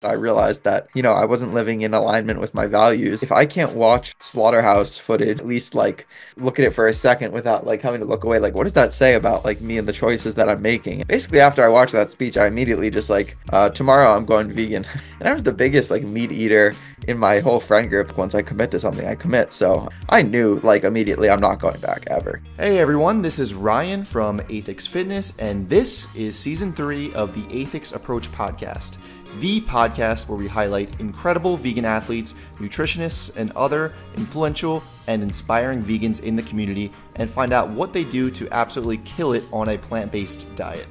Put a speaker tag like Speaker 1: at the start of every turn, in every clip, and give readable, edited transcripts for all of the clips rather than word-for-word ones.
Speaker 1: I realized that, I wasn't living in alignment with my values. If I can't watch slaughterhouse footage, at least like look at it for a second without like having to look away, like what does that say about like me and the choices that I'm making? Basically, after I watched that speech, I immediately just like, tomorrow I'm going vegan. And I was the biggest like meat eater in my whole friend group. Once I commit to something, I commit. So I knew like immediately I'm not going back ever.
Speaker 2: Hey everyone, this is Ryan from Ethics Fitness, and this is season 3 of the Ethics Approach podcast. The podcast where we highlight incredible vegan athletes, nutritionists, and other influential and inspiring vegans in the community and find out what they do to absolutely kill it on a plant-based diet.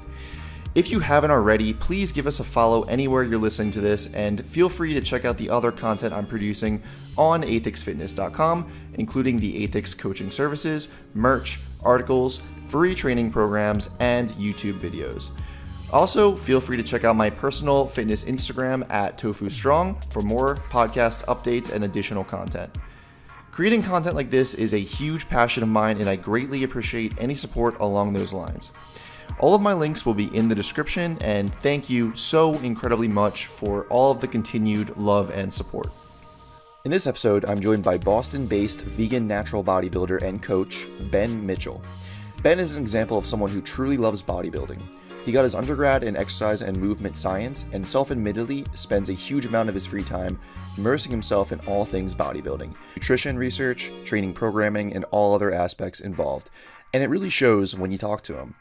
Speaker 2: If you haven't already, please give us a follow anywhere you're listening to this, and feel free to check out the other content I'm producing on ethicsfitness.com, including the Ethics coaching services, merch, articles, free training programs, and YouTube videos. Also, feel free to check out my personal fitness Instagram at TofuStrong for more podcast updates and additional content. Creating content like this is a huge passion of mine, and I greatly appreciate any support along those lines. All of my links will be in the description, and thank you so incredibly much for all of the continued love and support. In this episode, I'm joined by Boston-based vegan natural bodybuilder and coach, Ben Mitchell. Ben is an example of someone who truly loves bodybuilding. He got his undergrad in exercise and movement science and self-admittedly spends a huge amount of his free time immersing himself in all things bodybuilding, nutrition research, training programming, and all other aspects involved. And it really shows when you talk to him.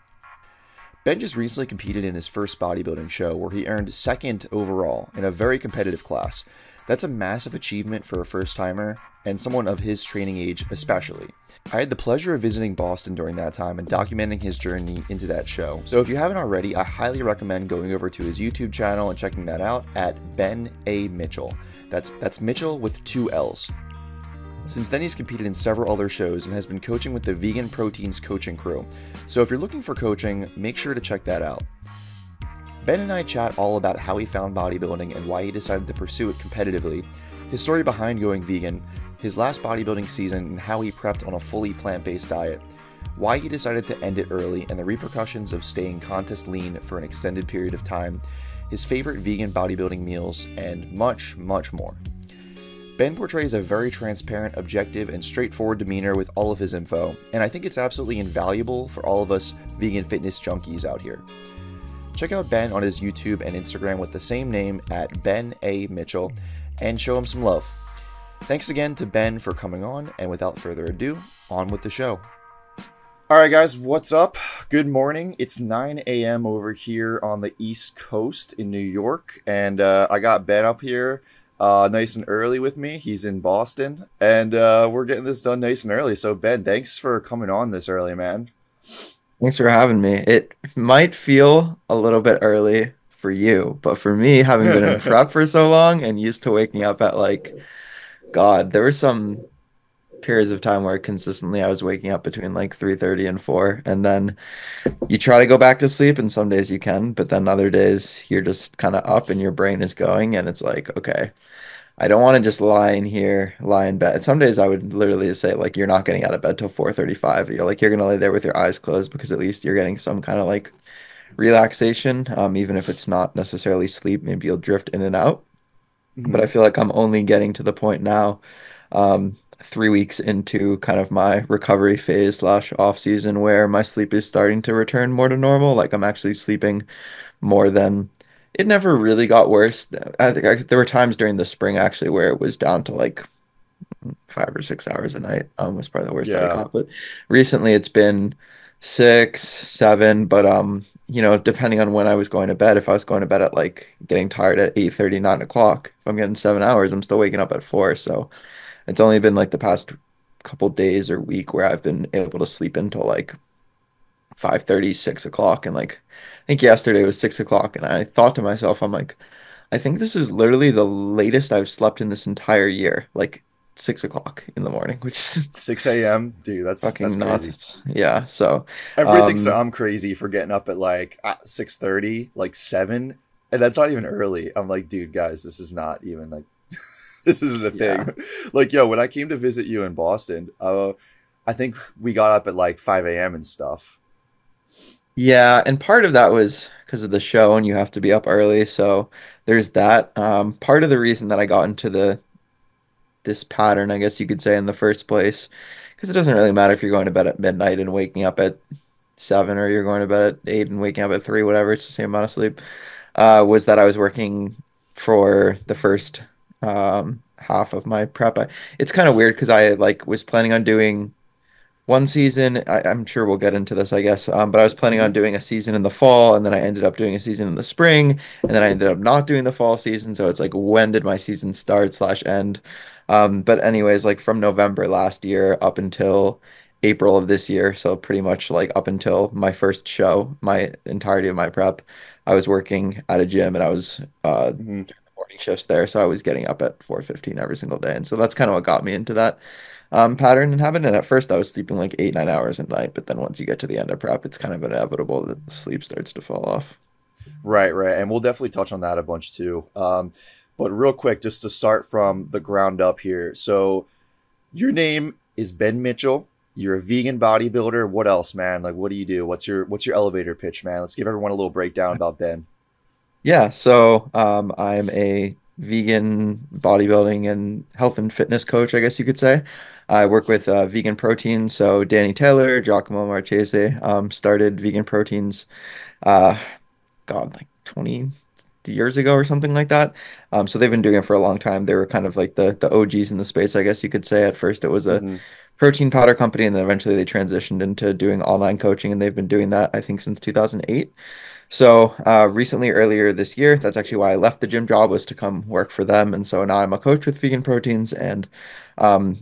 Speaker 2: Ben just recently competed in his first bodybuilding show where he earned second overall in a very competitive class. That's a massive achievement for a first-timer and someone of his training age especially. I had the pleasure of visiting Boston during that time and documenting his journey into that show. So if you haven't already, I highly recommend going over to his YouTube channel and checking that out at Ben A. Mitchell. That's Mitchell with 2 L's. Since then, he's competed in several other shows and has been coaching with the VeganProteins Coaching crew. So if you're looking for coaching, make sure to check that out. Ben and I chat all about how he found bodybuilding and why he decided to pursue it competitively, his story behind going vegan, his last bodybuilding season and how he prepped on a fully plant-based diet, why he decided to end it early and the repercussions of staying contest lean for an extended period of time, his favorite vegan bodybuilding meals, and much, much more. Ben portrays a very transparent, objective, and straightforward demeanor with all of his info, and I think it's absolutely invaluable for all of us vegan fitness junkies out here. Check out Ben on his YouTube and Instagram with the same name at Ben A. Mitchell and show him some love. Thanks again to Ben for coming on, and without further ado, on with the show. Alright guys, what's up? Good morning. It's 9 a.m. over here on the East Coast in New York, and I got Ben up here nice and early with me. He's in Boston, and we're getting this done nice and early. So Ben, thanks for coming on this early, man.
Speaker 1: Thanks for having me. It might feel a little bit early for you, but for me, having been in prep for so long and used to waking up at like, God, there were some periods of time where consistently I was waking up between like 3:30 and 4, and then you try to go back to sleep, and some days you can, but then other days you're just kind of up and your brain is going, and it's like, okay, I don't want to just lie in bed. Some days I would literally say like you're not getting out of bed till 4:35. You're gonna lay there with your eyes closed because at least you're getting some kind of like relaxation, even if it's not necessarily sleep. Maybe you'll drift in and out. But I feel like I'm only getting to the point now, 3 weeks into kind of my recovery phase slash off season, where my sleep is starting to return more to normal. Like I'm actually sleeping more than it never really got worse. I think there were times during the spring actually where it was down to like 5 or 6 hours a night. Was probably the worst that I
Speaker 2: Yeah.
Speaker 1: got. But recently it's been 6, 7. But depending on when I was going to bed, if I was going to bed at like getting tired at 8:30, 9 o'clock, if I'm getting 7 hours, I'm still waking up at 4. So it's only been like the past couple days or week where I've been able to sleep until like 5:30, 6 o'clock. And like I think yesterday was 6 o'clock, and I thought to myself, I'm like, I think this is literally the latest I've slept in this entire year, like 6 o'clock in the morning, which is
Speaker 2: 6 a.m. Dude, that's
Speaker 1: fucking
Speaker 2: crazy.
Speaker 1: nuts. Yeah. So,
Speaker 2: Everybody thinks that
Speaker 1: um,
Speaker 2: I'm crazy for getting up at like 6:30, like 7, and that's not even early. I'm like, dude, guys, this is not even like this isn't a
Speaker 1: yeah.
Speaker 2: thing. Like, yo, when I came to visit you in Boston, I think we got up at like 5 a.m. and stuff.
Speaker 1: Yeah, and part of that was because of the show and you have to be up early. So there's that. Part of the reason that I got into the this pattern, I guess you could say, in the first place, because it doesn't really matter if you're going to bed at midnight and waking up at 7 or you're going to bed at 8 and waking up at 3, whatever, it's the same amount of sleep, was that I was working for the first half of my prep. It's kind of weird because I like was planning on doing one season. I'm sure we'll get into this, I guess. But I was planning on
Speaker 2: Mm-hmm.
Speaker 1: doing a season in the fall, and then I ended up doing a season in the spring, and then I ended up not doing the fall season. So it's like, when did my season start slash end? But anyways, like from November last year up until April of this year, so pretty much like up until my first show, my entirety of my prep, I was working at a gym and I was
Speaker 2: Mm-hmm.
Speaker 1: doing the morning shifts there. So I was getting up at 4:15 every single day. And so that's kind of what got me into that pattern and habit. And at first, I was sleeping like 8, 9 hours a night, but then once you get to the end of prep, it's kind of inevitable that the sleep starts to fall off.
Speaker 2: Right, right. And we'll definitely touch on that a bunch too. But real quick, just to start from the ground up here. So your name is Ben Mitchell. You're a vegan bodybuilder. What else, man? Like, what do you do? What's your elevator pitch, man? Let's give everyone a little breakdown about Ben.
Speaker 1: Yeah, so I'm a vegan bodybuilding and health and fitness coach, I guess you could say. I work with Vegan Proteins. So Danny Taylor, Giacomo Marchese started Vegan Proteins. Uh, God, like 20 years ago or something like that. So they've been doing it for a long time. They were kind of like the OGs in the space, I guess you could say. At first, it was a
Speaker 2: Mm-hmm.
Speaker 1: protein powder company, and then eventually they transitioned into doing online coaching, and they've been doing that, I think, since 2008. So recently, earlier this year, that's actually why I left the gym job, was to come work for them. And so now I'm a coach with Vegan Proteins, and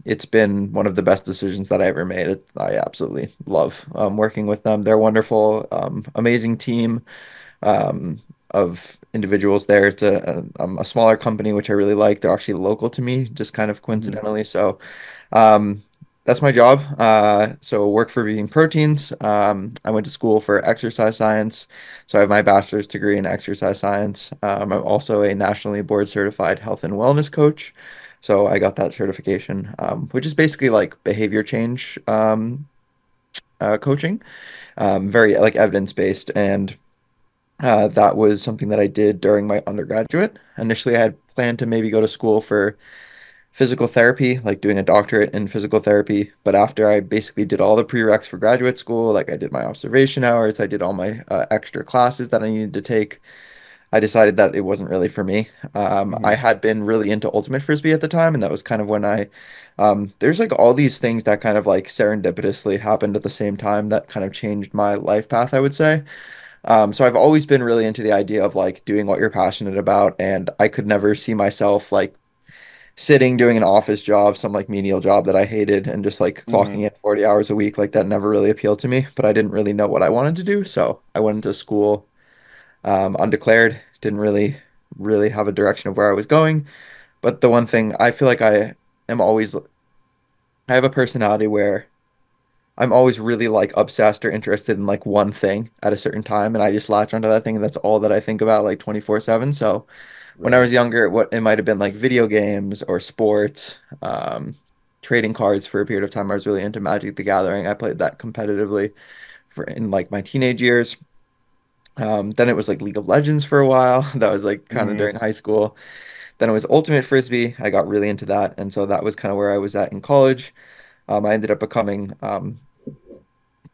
Speaker 1: it's been one of the best decisions that I ever made. I absolutely love working with them. They're wonderful, amazing team um, of individuals there. It's a smaller company, which I really like. They're actually local to me, just kind of
Speaker 2: Mm-hmm.
Speaker 1: coincidentally. So um, that's my job. So work for Vegan Proteins. I went to school for exercise science, so I have my bachelor's degree in exercise science. I'm also a nationally board certified health and wellness coach. So I got that certification, which is basically like behavior change coaching, very like evidence based. And that was something that I did during my undergraduate. Initially, I had planned to maybe go to school for physical therapy, like doing a doctorate in physical therapy. But after I basically did all the prereqs for graduate school, like I did my observation hours, I did all my extra classes that I needed to take, I decided that it wasn't really for me.
Speaker 2: Mm-hmm.
Speaker 1: I had been really into ultimate frisbee at the time, and that was kind of when there's like all these things that kind of like serendipitously happened at the same time that kind of changed my life path, I would say. So I've always been really into the idea of like doing what you're passionate about, and I could never see myself like sitting doing an office job, some like menial job that I hated, and just like
Speaker 2: Mm-hmm.
Speaker 1: clocking in 40 hours a week. Like that never really appealed to me, but I didn't really know what I wanted to do. So I went into school undeclared, didn't really have a direction of where I was going. But the one thing I feel like am always, I have a personality where I'm always really like obsessed or interested in like one thing at a certain time, and I just latch onto that thing, and that's all that I think about like 24/7. So when I
Speaker 2: Right.
Speaker 1: was younger, what it might have been like video games or sports, trading cards for a period of time. I was really into Magic the Gathering. I played that competitively for in like my teenage years. Then it was like League of Legends for a while. That was like kind of
Speaker 2: Mm-hmm.
Speaker 1: during high school. Then it was Ultimate Frisbee. I got really into that, and so that was kind of where I was at in college. I ended up becoming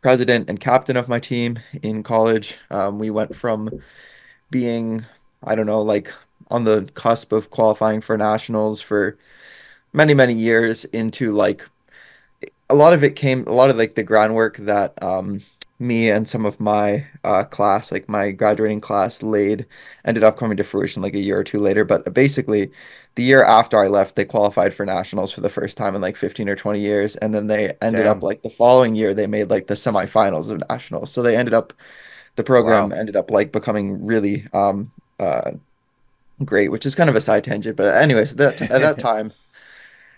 Speaker 1: president and captain of my team in college. We went from being, I don't know, like on the cusp of qualifying for nationals for many, many years into like a lot of like the groundwork that me and some of my class, like my graduating class, laid ended up coming to fruition like a year or two later. But basically, the year after I left, they qualified for nationals for the first time in like 15 or 20 years. And then they ended up
Speaker 2: Damn.
Speaker 1: like the following year, they made like the semifinals of nationals. So the program
Speaker 2: Wow.
Speaker 1: ended up like becoming really great, which is kind of a side tangent. But anyways, at that time,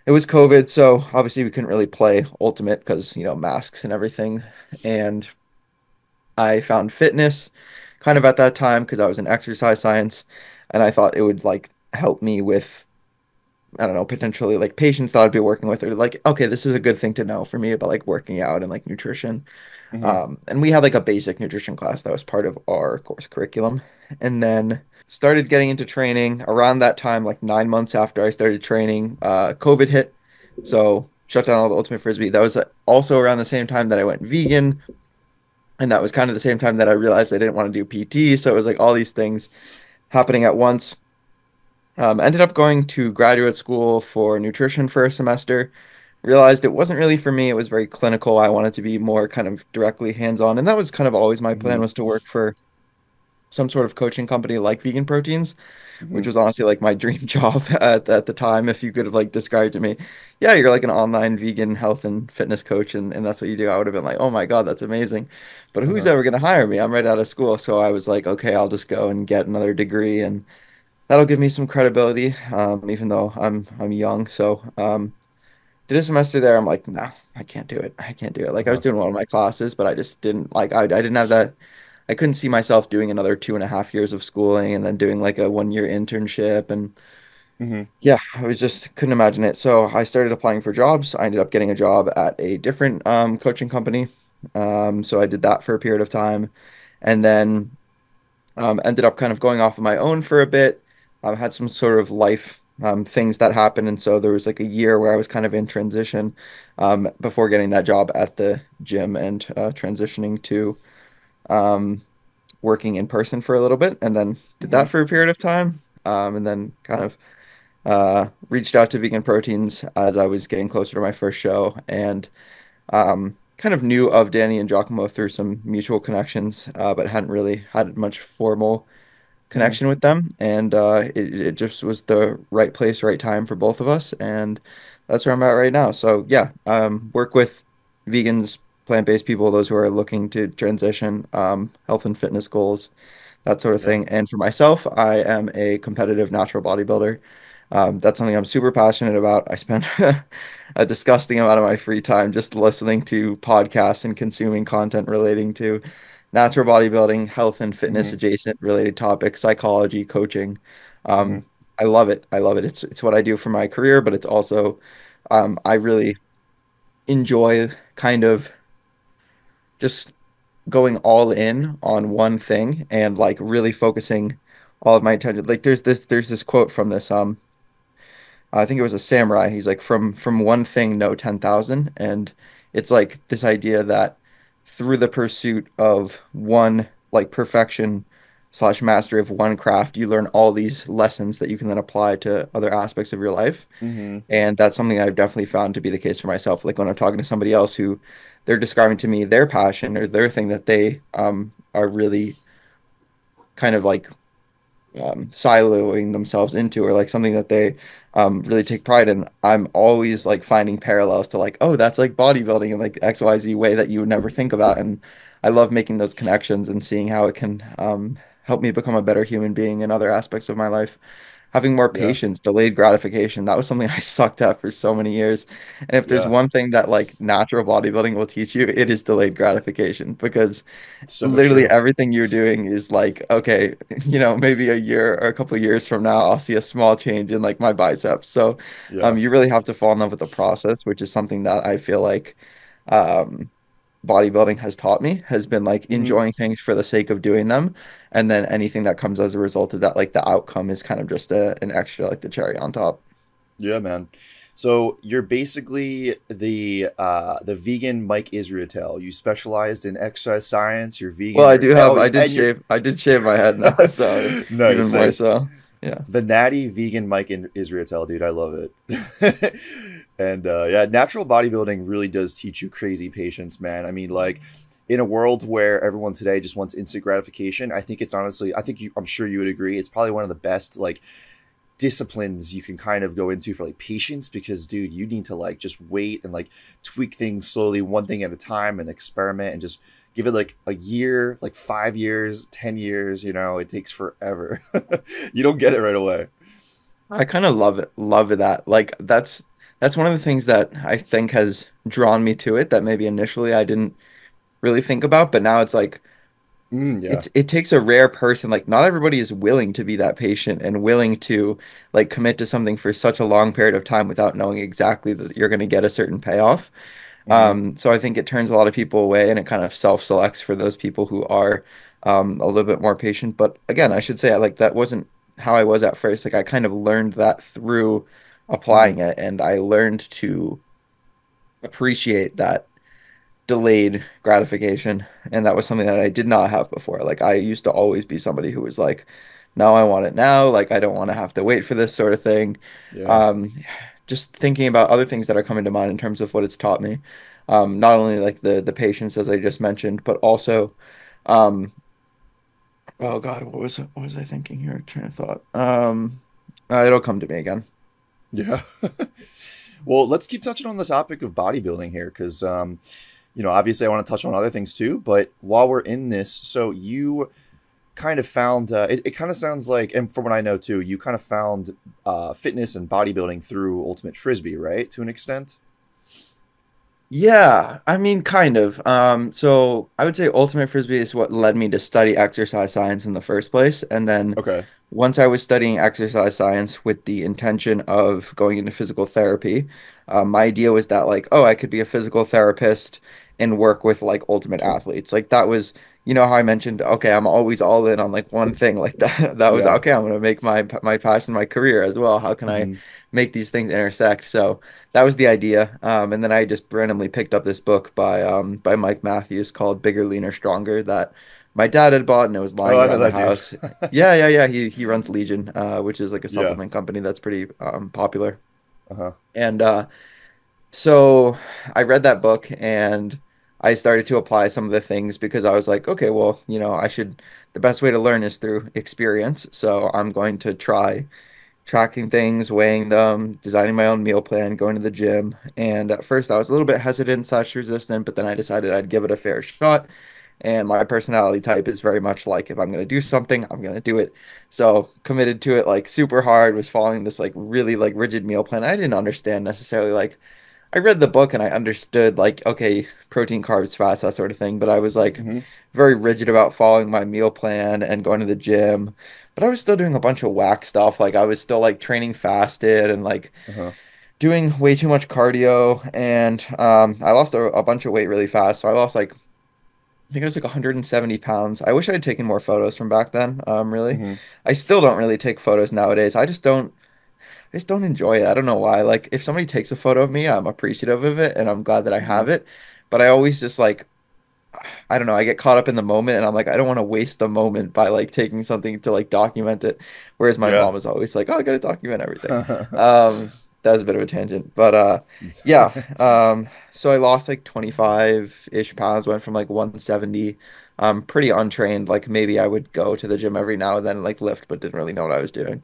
Speaker 1: it was COVID, so obviously we couldn't really play Ultimate because, masks and everything. And I found fitness kind of at that time because I was in exercise science, and I thought it would like help me with, I don't know, potentially like patients that I'd be working with, or like, okay, this is a good thing to know for me about like working out and like nutrition.
Speaker 2: Mm-hmm.
Speaker 1: And we had like a basic nutrition class that was part of our course curriculum. And then started getting into training around that time, like 9 months after I started training, COVID hit. So shut down all the Ultimate Frisbee. That was also around the same time that I went vegan. And that was kind of the same time that I realized I didn't want to do PT. So it was like all these things happening at once. Ended up going to graduate school for nutrition for a semester. Realized it wasn't really for me. It was very clinical. I wanted to be more kind of directly hands-on. And that was kind of always my plan
Speaker 2: Hmm.
Speaker 1: was to work for some sort of coaching company like Vegan Proteins,
Speaker 2: Hmm.
Speaker 1: which was honestly like my dream job at the time. If you could have like described to me, yeah, you're like an online vegan health and fitness coach and that's what you do, I would have been like, oh my God, that's amazing. But who's
Speaker 2: Uh-huh.
Speaker 1: ever going to hire me? I'm right out of school. So I was like, okay, I'll just go and get another degree and that'll give me some credibility, even though I'm young. So did a semester there. I'm like, no, I can't do it. I can't do it. Like I was
Speaker 2: Uh-huh.
Speaker 1: doing well in my classes, but I just didn't like I didn't have that. I couldn't see myself doing another 2.5 years of schooling and then doing like a 1 year internship. And
Speaker 2: Hmm.
Speaker 1: yeah, I was just couldn't imagine it. So I started applying for jobs. I ended up getting a job at a different coaching company. So I did that for a period of time and then ended up kind of going off on my own for a bit. Had some sort of life things that happened. And so there was like a year where I was kind of in transition before getting that job at the gym and transitioning to um, working in person for a little bit, and then did
Speaker 2: Hmm.
Speaker 1: that for a period of time, and then kind of reached out to Vegan Proteins as I was getting closer to my first show, and kind of knew of Danny and Giacomo through some mutual connections, but hadn't really had much formal
Speaker 2: Hmm.
Speaker 1: connection with them, and it just was the right place, right time for both of us, and that's where I'm at right now. So yeah, work with vegans, plant-based people, those who are looking to transition, health and fitness goals, that sort of
Speaker 2: Yeah.
Speaker 1: thing. And for myself, I am a competitive natural bodybuilder. That's something I'm super passionate about. I spend a disgusting amount of my free time just listening to podcasts and consuming content relating to natural bodybuilding, health and fitness
Speaker 2: Hmm.
Speaker 1: adjacent related topics, psychology, coaching.
Speaker 2: Hmm.
Speaker 1: Um, I love it. I love it. It's what I do for my career, but it's also I really enjoy kind of just going all in on one thing and like really focusing all of my attention. Like there's this quote from this I think it was a samurai. He's like from one thing know 10,000, and it's like this idea that through the pursuit of one like perfection slash mastery of one craft, you learn all these lessons that you can then apply to other aspects of your life.
Speaker 2: Hmm.
Speaker 1: And that's something I've definitely found to be the case for myself. Like when I'm talking to somebody else who they're describing to me their passion or their thing that they are really kind of like siloing themselves into or like something that they really take pride in. I'm always like finding parallels to like, oh, that's like bodybuilding in like XYZ way that you would never think about. And I love making those connections and seeing how it can help me become a better human being in other aspects of my life. Having more
Speaker 2: Yeah.
Speaker 1: patience, delayed gratification, that was something I sucked at for so many years. And if there's
Speaker 2: Yeah.
Speaker 1: one thing that like natural bodybuilding will teach you, it is delayed gratification because
Speaker 2: So
Speaker 1: literally
Speaker 2: true.
Speaker 1: everything you're doing is like, okay, maybe a year or a couple of years from now, I'll see a small change in like my biceps. So,
Speaker 2: Yeah.
Speaker 1: you really have to fall in love with the process, which is something that I feel like, um, bodybuilding has taught me, has been like
Speaker 2: Hmm.
Speaker 1: enjoying things for the sake of doing them. And then anything that comes as a result of that, like the outcome is kind of just an extra, like the cherry on top.
Speaker 2: Yeah, man. So you're basically the vegan Mike Israetel. You specialized in exercise science. You're
Speaker 1: Well,
Speaker 2: vegan.
Speaker 1: I did shave my head now, so even
Speaker 2: Nice,
Speaker 1: more
Speaker 2: nice.
Speaker 1: so. Yeah.
Speaker 2: The natty vegan Mike in Israetel, dude. I love it. And yeah, natural bodybuilding really does teach you crazy patience, man. I mean, like in a world where everyone today just wants instant gratification, I think it's honestly, I'm sure you would agree, it's probably one of the best like disciplines you can kind of go into for like patience because dude you need to like just wait and like tweak things slowly one thing at a time and experiment and just give it like a year, like 5 years, 10 years, it takes forever. You don't get it right away.
Speaker 1: I kind of love that. Like that's one of the things that I think has drawn me to it that maybe initially I didn't really think about, but now it's like
Speaker 2: Yeah.
Speaker 1: it takes a rare person. Like not everybody is willing to be that patient and willing to like commit to something for such a long period of time without knowing exactly that you're going to get a certain payoff.
Speaker 2: Hmm.
Speaker 1: So I think it turns a lot of people away and it kind of self-selects for those people who are, a little bit more patient. But again, I should say like that wasn't how I was at first. Like I kind of learned that through
Speaker 2: Hmm.
Speaker 1: applying it, and I learned to appreciate that delayed gratification. And that was something that I did not have before. Like I used to always be somebody who was like, no, I want it now. Like I don't want to have to wait for this sort of thing.
Speaker 2: Yeah.
Speaker 1: Um, just thinking about other things that are coming to mind in terms of what it's taught me. Not only like the patience as I just mentioned, but also um, oh God, what was I thinking here? Train of thought. It'll come to me again.
Speaker 2: Yeah. Well, let's keep touching on the topic of bodybuilding here, because obviously I want to touch on other things too. But while we're in this, so you kind of found it kind of sounds like, and from what I know too, you kind of found fitness and bodybuilding through Ultimate Frisbee, right? To an extent.
Speaker 1: Yeah, I mean, kind of. So I would say Ultimate Frisbee is what led me to study exercise science in the first place. And then
Speaker 2: Okay.
Speaker 1: once I was studying exercise science with the intention of going into physical therapy, my idea was that like, oh, I could be a physical therapist and work with like ultimate athletes. Like that was, you know how I mentioned, okay, I'm always all in on like one thing like that. That was
Speaker 2: Yeah.
Speaker 1: okay, I'm gonna make my passion my career as well. How can I
Speaker 2: Hmm.
Speaker 1: make these things intersect? So that was the idea. And then I just randomly picked up this book by Mike Matthews called Bigger, Leaner, Stronger that my dad had bought and it was
Speaker 2: Oh,
Speaker 1: lying
Speaker 2: I know
Speaker 1: around the
Speaker 2: that dude.
Speaker 1: house. Yeah, yeah, yeah. He runs Legion, which is like a
Speaker 2: Yeah.
Speaker 1: supplement company that's pretty popular.
Speaker 2: Uh-huh.
Speaker 1: And so I read that book and I started to apply some of the things because I was like, okay, well, I should, the best way to learn is through experience. So I'm going to try tracking things, weighing them, designing my own meal plan, going to the gym. And at first I was a little bit hesitant slash resistant, but then I decided I'd give it a fair shot. And my personality type is very much like if I'm going to do something, I'm going to do it. So committed to it like super hard, was following this like really like rigid meal plan. I didn't understand necessarily like I read the book and I understood like okay, protein, carbs, fats, that sort of thing, but I was like
Speaker 2: Hmm.
Speaker 1: very rigid about following my meal plan and going to the gym. But I was still doing a bunch of whack stuff. Like I was still like training fasted and like
Speaker 2: Uh-huh.
Speaker 1: doing way too much cardio and I lost a bunch of weight really fast. So I lost like I think it was like 170 pounds. I wish I had taken more photos from back then, really.
Speaker 2: Hmm.
Speaker 1: I still don't really take photos nowadays. I just don't enjoy it. I don't know why. Like if somebody takes a photo of me, I'm appreciative of it and I'm glad that I
Speaker 2: Hmm.
Speaker 1: have it. But I always just like I don't know, I get caught up in the moment and I'm like I don't want to waste the moment by like taking something to like document it. Whereas my
Speaker 2: Yeah.
Speaker 1: mom is always like, "Oh, I gotta document everything." Um that was a bit of a tangent. But yeah. So I lost like 25-ish pounds, went from like 170 pretty untrained. Like maybe I would go to the gym every now and then like lift, but didn't really know what I was doing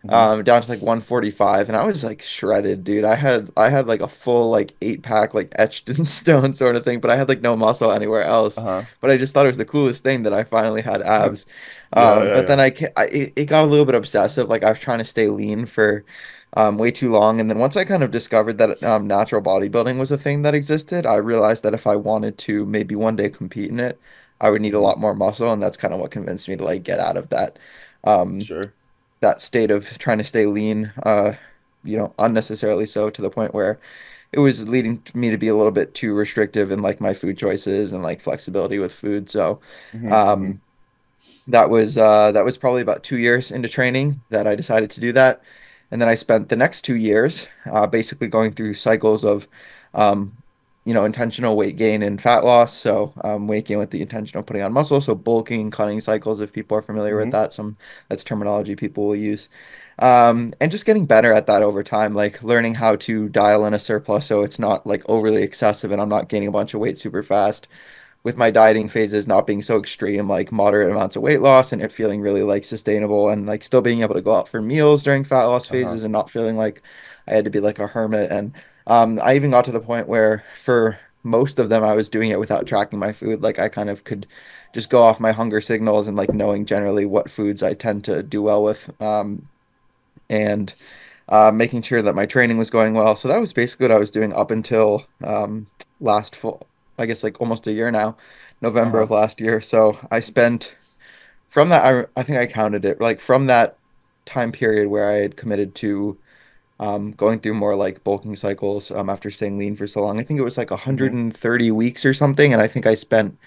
Speaker 2: Hmm.
Speaker 1: down to like 145 and I was like shredded, dude. I had like a full like 8 pack like etched in stone sort of thing, but I had like no muscle anywhere else.
Speaker 2: Uh-huh.
Speaker 1: But I just thought it was the coolest thing that I finally had abs.
Speaker 2: Yeah, yeah,
Speaker 1: But
Speaker 2: yeah.
Speaker 1: then it got a little bit obsessive. Like I was trying to stay lean for way too long. And then once I kind of discovered that natural bodybuilding was a thing that existed, I realized that if I wanted to maybe one day compete in it, I would need a
Speaker 2: Hmm.
Speaker 1: lot more muscle, and that's kind of what convinced me to like get out of um
Speaker 2: Sure.
Speaker 1: that state of trying to stay lean, unnecessarily so to the point where it was leading me to be a little bit too restrictive in like my food choices and like flexibility with food. So,
Speaker 2: Hmm. Hmm.
Speaker 1: um, that was probably about 2 years into training that I decided to do that. And then I spent the next 2 years basically going through cycles of um, intentional weight gain and fat loss. So weight gain with the intention of putting on muscle. So bulking and cutting cycles, if people are familiar with
Speaker 2: Hmm.
Speaker 1: that, that's terminology people will use. And just getting better at that over time, like learning how to dial in a surplus so it's not like overly excessive and I'm not gaining a bunch of weight super fast with my dieting phases not being so extreme, like moderate amounts of weight loss and it feeling really like sustainable and like still being able to go out for meals during fat loss
Speaker 2: Uh-huh.
Speaker 1: phases and not feeling like I had to be like a hermit. And I even got to the point where for most of them, I was doing it without tracking my food. Like I kind of could just go off my hunger signals and like knowing generally what foods I tend to do well with. And making sure that my training was going well. So that was basically what I was doing up until last fall, I guess like almost a year now, November
Speaker 2: Uh-huh.
Speaker 1: of last year. So I spent from that, I think I counted it like from that time period where I had committed to going through more like bulking cycles after staying lean for so long. I think it was like
Speaker 2: Hmm.
Speaker 1: 130 weeks or something. And I think I spent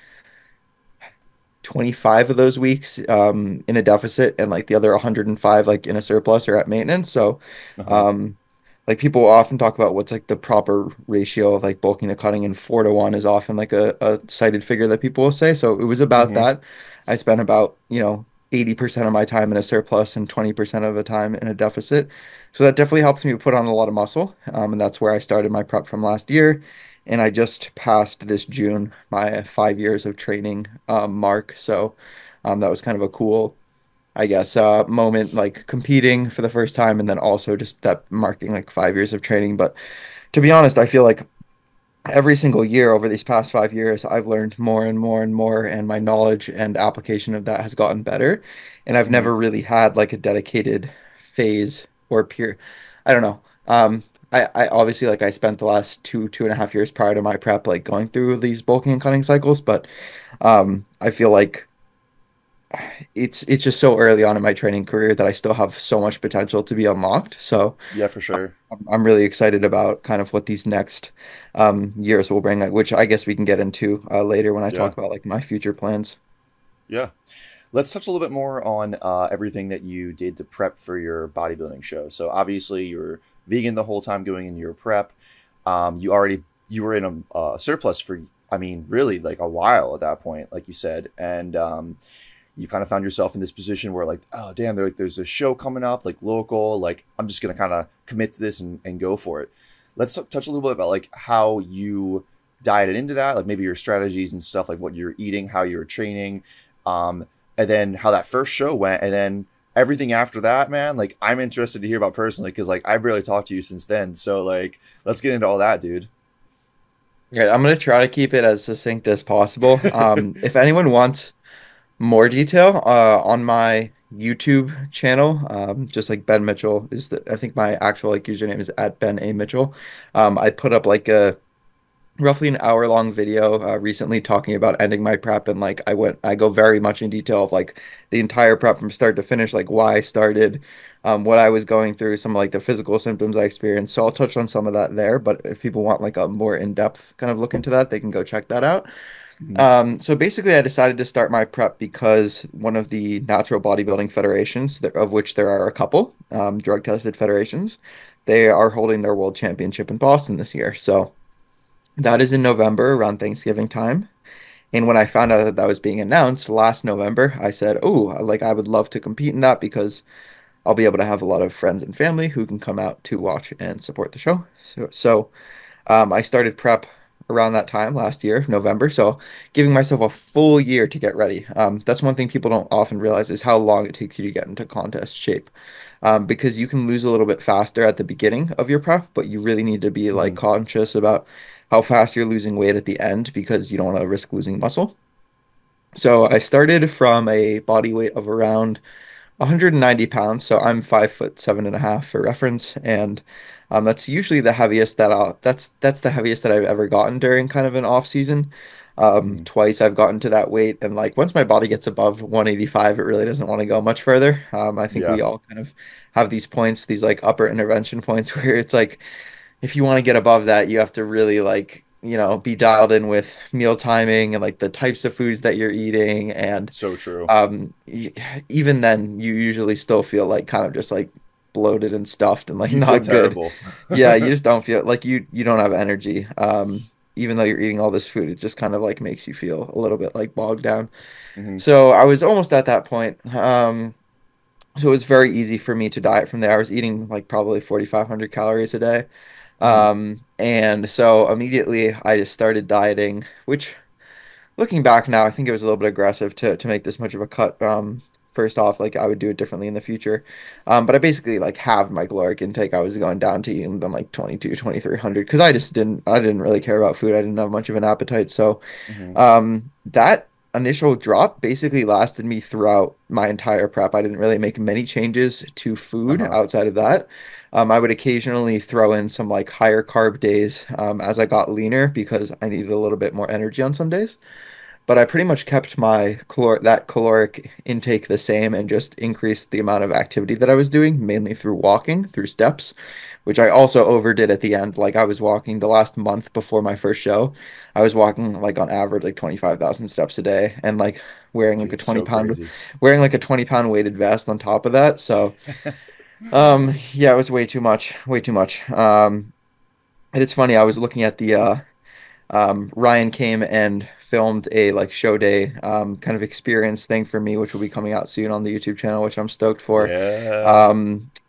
Speaker 1: 25 of those weeks in a deficit and like the other 105 like in a surplus or at maintenance. So
Speaker 2: Uh-huh.
Speaker 1: um like people often talk about what's like the proper ratio of like bulking to cutting, and 4 to 1 is often like a cited figure that people will say. So it was about
Speaker 2: Mm-hmm.
Speaker 1: that. I spent about, 80% of my time in a surplus and 20% of the time in a deficit. So that definitely helps me put on a lot of muscle. And that's where I started my prep from last year. And I just passed this June my 5 years of training mark. So that was kind of a cool, I guess, moment, like competing for the first time, and then also just that marking like 5 years of training. But to be honest, I feel like every single year over these past 5 years, I've learned more and more and more, and my knowledge and application of that has gotten better. And I've
Speaker 2: Mm-hmm.
Speaker 1: never really had like a dedicated phase or peer. I don't know. I obviously like I spent the last 2.5 years prior to my prep like going through these bulking and cutting cycles, but I feel like it's just so early on in my training career that I still have so much potential to be unlocked. So
Speaker 2: Yeah, for sure.
Speaker 1: I'm really excited about kind of what these next years will bring, which I guess we can get into later when I
Speaker 2: Yeah.
Speaker 1: talk about like my future plans.
Speaker 2: Yeah. Let's touch a little bit more on everything that you did to prep for your bodybuilding show. So obviously you were vegan the whole time going into your prep. You were in a surplus for, I mean, really like a while at that point, like you said, and you kind of found yourself in this position where like, oh damn, there's a show coming up, like local, like I'm just gonna kind of commit to this and go for it. Let's touch a little bit about like how you dieted into that, like maybe your strategies and stuff, like what you're eating, how you're training, um, and then how that first show went, and then everything after that, man. Like I'm interested to hear about personally because like I've barely talked to you since then. So like let's get into all that, dude.
Speaker 1: Yeah, I'm gonna try to keep it as succinct as possible. If anyone wants more detail on my YouTube channel, just like Ben Mitchell is I think my actual like username is at Ben A Mitchell. I put up like a roughly an hour long video recently talking about ending my prep, and like I go very much in detail of like the entire prep from start to finish, like why I started, what I was going through, some of like the physical symptoms I experienced. So I'll touch on some of that there, but if people want like a more in-depth kind of look into that, they can go check that out.
Speaker 2: Hmm.
Speaker 1: So basically, I decided to start my prep because one of the natural bodybuilding federations, of which there are a couple, drug tested federations, they are holding their world championship in Boston this year. So that is in November around Thanksgiving time. And when I found out that that was being announced last November, I said, "Oh, like I would love to compete in that because I'll be able to have a lot of friends and family who can come out to watch and support the show." So I started prep around that time last year, November. So giving myself a full year to get ready. That's one thing people don't often realize is how long it takes you to get into contest shape. Because you can lose a little bit faster at the beginning of your prep, but you really need to be like
Speaker 2: Hmm.
Speaker 1: conscious about how fast you're losing weight at the end because you don't want to risk losing muscle. So I started from a body weight of around 190 pounds. So I'm 5 foot 7.5 for reference, and that's usually the heaviest that's the heaviest that I've ever gotten during kind of an off season.
Speaker 2: Hmm.
Speaker 1: Twice I've gotten to that weight, and like once my body gets above 185, it really doesn't want to go much further. I think
Speaker 2: Yeah.
Speaker 1: we all kind of have these points, these like upper intervention points where it's like if you want to get above that, you have to really like, be dialed in with meal timing and like the types of foods that you're eating. And
Speaker 2: So true.
Speaker 1: um, y- even then, you usually still feel like kind of just like bloated and stuffed and like
Speaker 2: You feel
Speaker 1: not good.
Speaker 2: terrible.
Speaker 1: Yeah, you just don't feel like you don't have energy. Even though you're eating all this food, it just kind of like makes you feel a little bit like bogged down.
Speaker 2: Hmm.
Speaker 1: So I was almost at that point. So it was very easy for me to diet from there. I was eating like probably 4,500 calories a day.
Speaker 2: Hmm.
Speaker 1: And so immediately I just started dieting, which looking back now, I think it was a little bit aggressive to make this much of a cut. First off, like I would do it differently in the future. But I basically like halved my caloric intake. I was going down to eating them like 22, 2,300 because I didn't really care about food. I didn't have much of an appetite. So
Speaker 2: Hmm.
Speaker 1: that initial drop basically lasted me throughout my entire prep. I didn't really make many changes to food
Speaker 2: Uh-huh.
Speaker 1: outside of that. I would occasionally throw in some like higher carb days as I got leaner because I needed a little bit more energy on some days. but I pretty much kept my caloric intake the same and just increased the amount of activity that I was doing, mainly through walking, through steps, which I also overdid at the end. Like I was walking the last month before my first show, I was walking like on average like 25,000 steps a day and like wearing like a
Speaker 2: Dude,
Speaker 1: 20
Speaker 2: so
Speaker 1: pound
Speaker 2: crazy.
Speaker 1: wearing like a 20-pound weighted vest on top of that. So, yeah, it was way too much, way too much. And it's funny, I was looking at the Ryan came and filmed a like show day kind of experience thing for me, which will be coming out soon on the YouTube channel, which I'm stoked for.
Speaker 2: Yeah.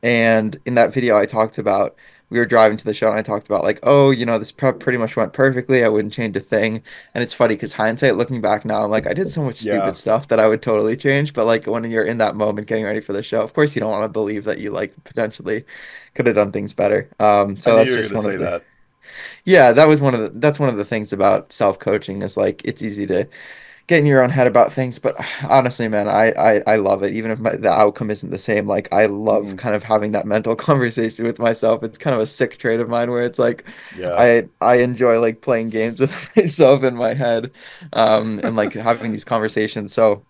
Speaker 1: And in that video, I talked about we were driving to the show and I talked about like, oh, this prep pretty much went perfectly. I wouldn't change a thing. And it's funny because hindsight, looking back now, I'm like, I did so much stupid
Speaker 2: Yeah.
Speaker 1: stuff that I would totally change. But like when you're in that moment getting ready for the show, of course you don't want to believe that you like potentially could have done things better.
Speaker 2: I
Speaker 1: So
Speaker 2: knew
Speaker 1: that's
Speaker 2: you were
Speaker 1: just
Speaker 2: gonna
Speaker 1: one
Speaker 2: say
Speaker 1: of the
Speaker 2: that.
Speaker 1: yeah, that's one of the things about self-coaching is like it's easy to get in your own head about things, but honestly, man, I love it. Even if the outcome isn't the same, like I love
Speaker 2: Hmm.
Speaker 1: kind of having that mental conversation with myself. It's kind of a sick trait of mine where it's like
Speaker 2: Yeah.
Speaker 1: I enjoy like playing games with myself in my head, and like having these conversations. So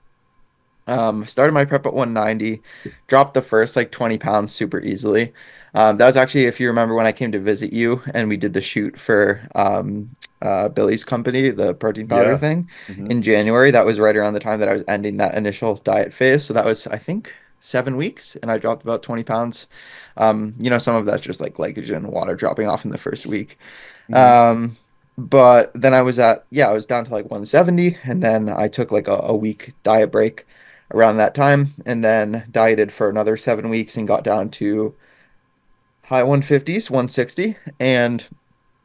Speaker 1: started my prep at 190, dropped the first like 20 pounds super easily. That was actually, if you remember, when I came to visit you and we did the shoot for Billy's company, the protein powder
Speaker 2: Yeah.
Speaker 1: thing
Speaker 2: Hmm.
Speaker 1: in January. That was right around the time that I was ending that initial diet phase. So that was, I think, 7 weeks, and I dropped about 20 pounds. Some of that's just like glycogen and water dropping off in the first week.
Speaker 2: Hmm.
Speaker 1: Um, but then I was down to like 170, and then I took like a week diet break around that time, and then dieted for another 7 weeks and got down to high 150s, 160. And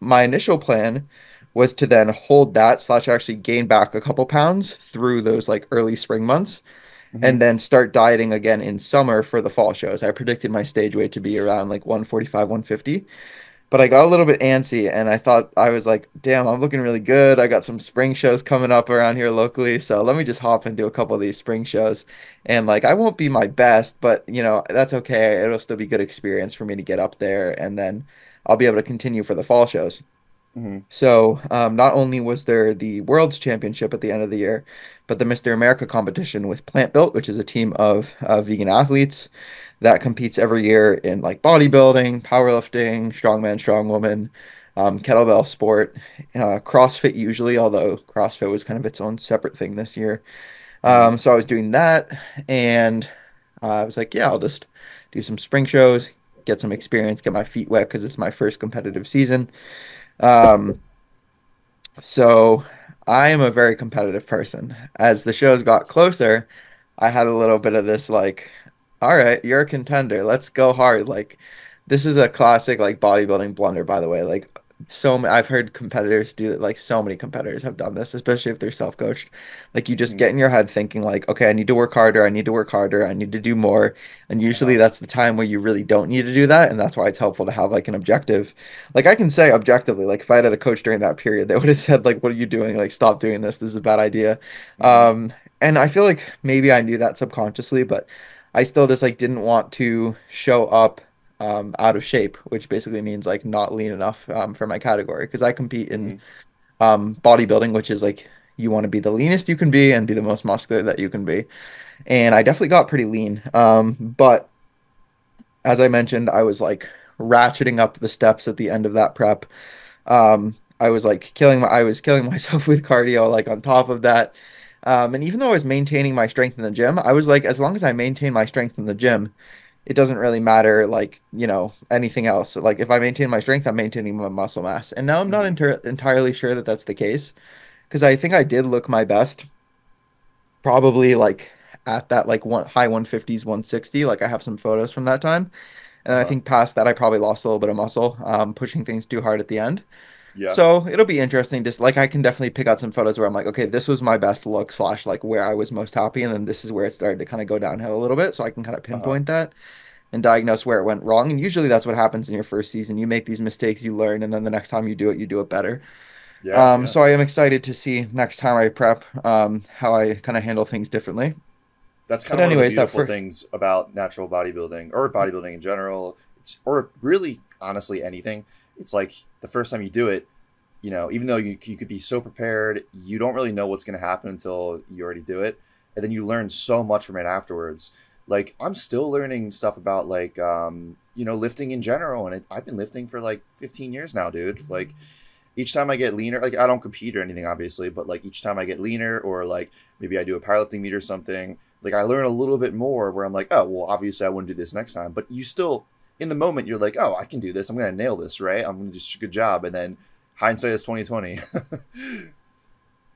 Speaker 1: my initial plan was to then hold that slash actually gain back a couple pounds through those like early spring months
Speaker 2: Hmm.
Speaker 1: and then start dieting again in summer for the fall shows. I predicted my stage weight to be around like 145, 150. But I got a little bit antsy and I thought I was like, damn, I'm looking really good. I got some spring shows coming up around here locally. So let me just hop into a couple of these spring shows. And like I won't be my best, but that's okay. It'll still be good experience for me to get up there and then I'll be able to continue for the fall shows.
Speaker 2: Hmm.
Speaker 1: So not only was there the World's Championship at the end of the year, but the Mr. America competition with Plant Built, which is a team of vegan athletes that competes every year in like bodybuilding, powerlifting, strongman, strongwoman, kettlebell sport, CrossFit usually, although CrossFit was kind of its own separate thing this year.
Speaker 2: Hmm.
Speaker 1: So I was doing that, and I was like, yeah, I'll just do some spring shows, get some experience, get my feet wet because it's my first competitive season. Um, so I am a very competitive person. As the shows got closer, I had a little bit of this like, all right, you're a contender. Let's go hard. Like this is a classic like bodybuilding blunder, by the way. Like I've heard competitors do it. Like so many competitors have done this, especially if they're self-coached. Like you just
Speaker 2: Hmm.
Speaker 1: get in your head thinking like, okay, I need to work harder. I need to work harder. I need to do more. And usually
Speaker 2: Uh-huh.
Speaker 1: that's the time where you really don't need to do that. And that's why it's helpful to have like an objective. Like I can say objectively, like if I had a coach during that period, they would have said like, "What are you doing? Like stop doing this. This is a bad idea."
Speaker 2: Hmm.
Speaker 1: Um, and I feel like maybe I knew that subconsciously, but I still just like didn't want to show up out of shape, which basically means like not lean enough for my category because I compete in
Speaker 2: Hmm.
Speaker 1: bodybuilding, which is like you want to be the leanest you can be and be the most muscular that you can be. And I definitely got pretty lean. But as I mentioned, I was like ratcheting up the steps at the end of that prep. I was like I was killing myself with cardio, like on top of that. And even though I was maintaining my strength in the gym, I was like, as long as I maintain my strength in the gym, it doesn't really matter, like, anything else. Like, if I maintain my strength, I'm maintaining my muscle mass. And now I'm not
Speaker 2: Hmm.
Speaker 1: entirely sure that that's the case because I think I did look my best probably like at that like one high 150s, 160. Like, I have some photos from that time. And I
Speaker 2: Uh-huh.
Speaker 1: think past that, I probably lost a little bit of muscle, pushing things too hard at the end.
Speaker 2: Yeah.
Speaker 1: So it'll be interesting. Just like I can definitely pick out some photos where I'm like, okay, this was my best look slash like where I was most happy, and then this is where it started to kind of go downhill a little bit. So I can kind of
Speaker 2: Uh-huh.
Speaker 1: pinpoint that and diagnose where it went wrong. And usually that's what happens in your first season. You make these mistakes, you learn, and then the next time you do it better.
Speaker 2: Yeah. Yeah.
Speaker 1: So I am excited to see next time I prep, how I kind of handle things differently.
Speaker 2: That's kind
Speaker 1: But
Speaker 2: of one of the
Speaker 1: anyways, that
Speaker 2: beautiful
Speaker 1: first,
Speaker 2: things about natural bodybuilding or bodybuilding in general, or really honestly anything. It's like the first time you do it, even though you could be so prepared, you don't really know what's going to happen until you already do it. And then you learn so much from it afterwards. Like, I'm still learning stuff about, like, lifting in general. And I've been lifting for like 15 years now, dude. Like, each time I get leaner, like, I don't compete or anything, obviously, but like each time I get leaner, or like maybe I do a powerlifting meet or something, like I learn a little bit more where I'm like, oh, well, obviously I wouldn't do this next time. But you still, in the moment, you're like, oh, I can do this. I'm going to nail this, right? I'm going to do such a good job. And then hindsight is 2020.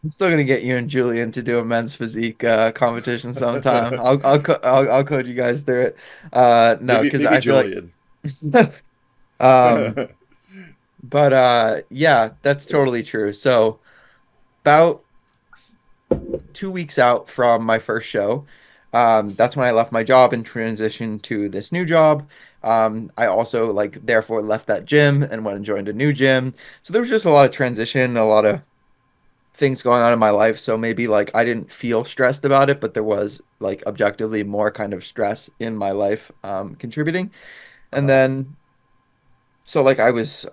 Speaker 1: I'm still gonna get you and Julian to do a men's physique competition sometime. I'll coach you guys through it. No,
Speaker 2: maybe
Speaker 1: because
Speaker 2: maybe
Speaker 1: I feel
Speaker 2: Julian.
Speaker 1: like um, but yeah, that's totally true. So about 2 weeks out from my first show, that's when I left my job and transitioned to this new job. I also like therefore left that gym and went and joined a new gym. So there was just a lot of transition, a lot of things going on in my life. So maybe like I didn't feel stressed about it, but there was like objectively more kind of stress in my life contributing. And
Speaker 2: Uh-huh.
Speaker 1: then so like I was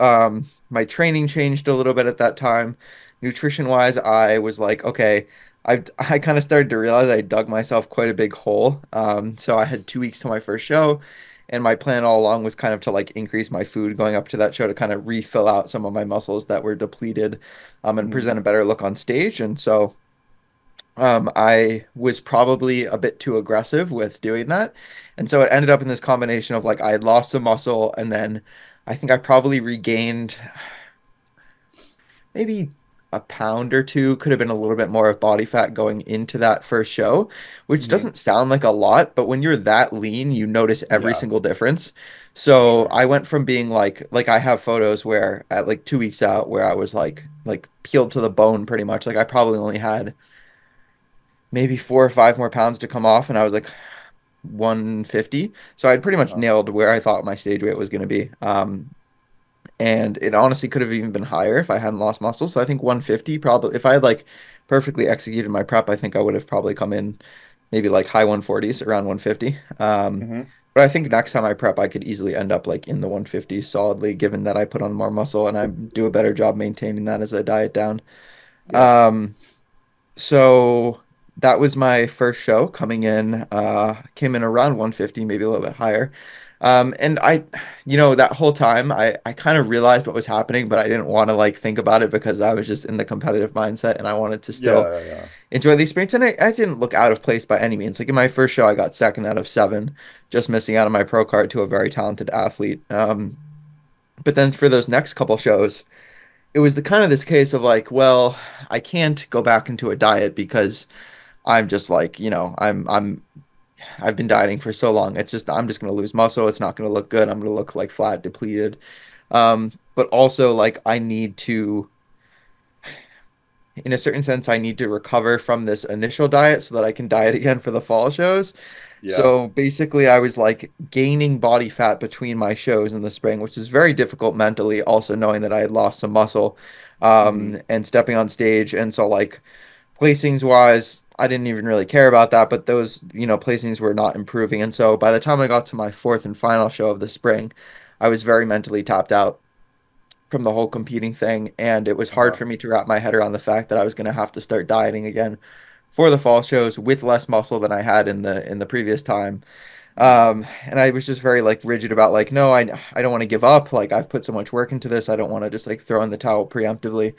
Speaker 1: my training changed a little bit at that time. Nutrition wise, I was like, okay, I kind of started to realize I dug myself quite a big hole. So I had 2 weeks to my first show, and my plan all along was kind of to like increase my food going up to that show to kind of refill out some of my muscles that were depleted, and
Speaker 2: Hmm.
Speaker 1: present a better look on stage. And so I was probably a bit too aggressive with doing that. And so it ended up in this combination of like I had lost some muscle, and then I think I probably regained maybe a pound or two, could have been a little bit more of body fat going into that first show, which
Speaker 2: Hmm.
Speaker 1: doesn't sound like a lot, but when you're that lean, you notice every
Speaker 2: Yeah,
Speaker 1: single difference.
Speaker 2: for
Speaker 1: So
Speaker 2: sure.
Speaker 1: I went from being like I have photos where at like 2 weeks out where I was like peeled to the bone pretty much. Like I probably only had maybe 4 or 5 more pounds to come off, and I was like 150. So I'd pretty much
Speaker 2: Uh-huh.
Speaker 1: nailed where I thought my stage weight was going to be. And it honestly could have even been higher if I hadn't lost muscle. So I think 150 probably, if I had like perfectly executed my prep, I think I would have probably come in maybe like high 140s, around 150.
Speaker 2: Hmm.
Speaker 1: But I think next time I prep, I could easily end up like in the 150s solidly, given that I put on more muscle and I do a better job maintaining that as I diet down.
Speaker 2: Yeah.
Speaker 1: Um, so that was my first show coming in, came in around 150, maybe a little bit higher. And that whole time I kind of realized what was happening, but I didn't want to like think about it because I was just in the competitive mindset and I wanted to still
Speaker 2: Yeah, yeah,
Speaker 1: enjoy the experience. And I didn't look out of place by any means. Like in my first show, I got second out of seven, just missing out on my pro card to a very talented athlete. But then for those next couple shows, it was the kind of this case of like, well, I can't go back into a diet because I'm just like, I've been dieting for so long. It's just I'm just gonna lose muscle. It's not gonna look good. I'm gonna look like flat, depleted. But also like I need to, in a certain sense, I need to recover from this initial diet so that I can diet again for the fall shows.
Speaker 2: yeah.
Speaker 1: So basically, I was like gaining body fat between my shows in the spring, which is very difficult mentally, also knowing that I had lost some muscle,
Speaker 2: Hmm.
Speaker 1: and stepping on stage. And so, like, placings wise, I didn't even really care about that, but those, placings were not improving. And so by the time I got to my fourth and final show of the spring, I was very mentally tapped out from the whole competing thing, and it was hard
Speaker 2: Uh-huh.
Speaker 1: for me to wrap my head around the fact that I was going to have to start dieting again for the fall shows with less muscle than I had in the previous time.
Speaker 2: Yeah.
Speaker 1: And I was just very like rigid about like, no, I don't want to give up. Like I've put so much work into this. I don't want to just like throw in the towel preemptively.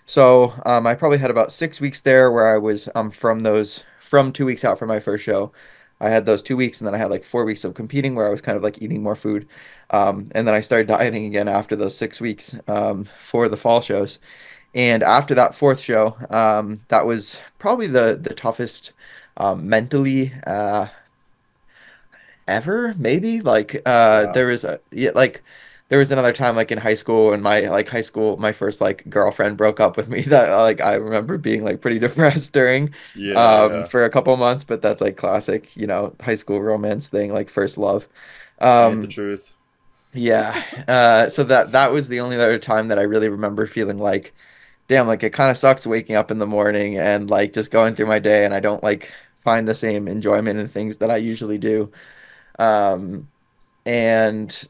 Speaker 1: So I probably had about 6 weeks there where I was from 2 weeks out from my first show. I had those 2 weeks, and then I had like 4 weeks of competing where I was kind of like eating more food. And then I started dieting again after those 6 weeks for the fall shows. And after that fourth show, that was probably the toughest mentally ever, maybe. Like
Speaker 2: Yeah.
Speaker 1: there was a yeah, like there was another time like in high school, and my like high school my first like girlfriend broke up with me that like I remember being like pretty depressed during
Speaker 2: Yeah, yeah.
Speaker 1: for a couple months. But that's like classic, high school romance thing, like first love.
Speaker 2: Ain't the
Speaker 1: um
Speaker 2: truth.
Speaker 1: yeah. So that was the only other time that I really remember feeling like, damn, like it kind of sucks waking up in the morning and like just going through my day, and I don't like find the same enjoyment in things that I usually do. um and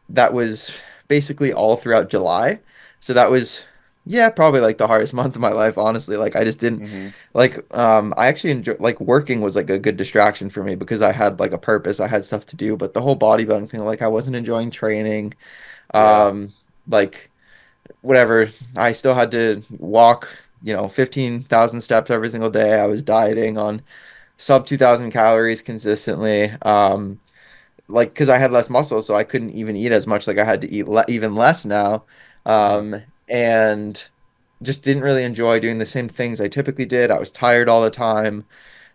Speaker 1: that was basically all throughout July. So that was Yeah, probably like the hardest month of my life, honestly. Like I just didn't
Speaker 2: Hmm.
Speaker 1: I actually enjoy like working was like a good distraction for me because I had like a purpose, I had stuff to do, but the whole bodybuilding thing, like I wasn't enjoying training.
Speaker 2: Yeah.
Speaker 1: Um like whatever, I still had to walk, 15,000 steps every single day. I was dieting on sub 2,000 calories consistently. Like because I had less muscle, so I couldn't even eat as much. Like I had to eat le even less now.
Speaker 2: Uh-huh.
Speaker 1: And just didn't really enjoy doing the same things I typically did. I was tired all the time.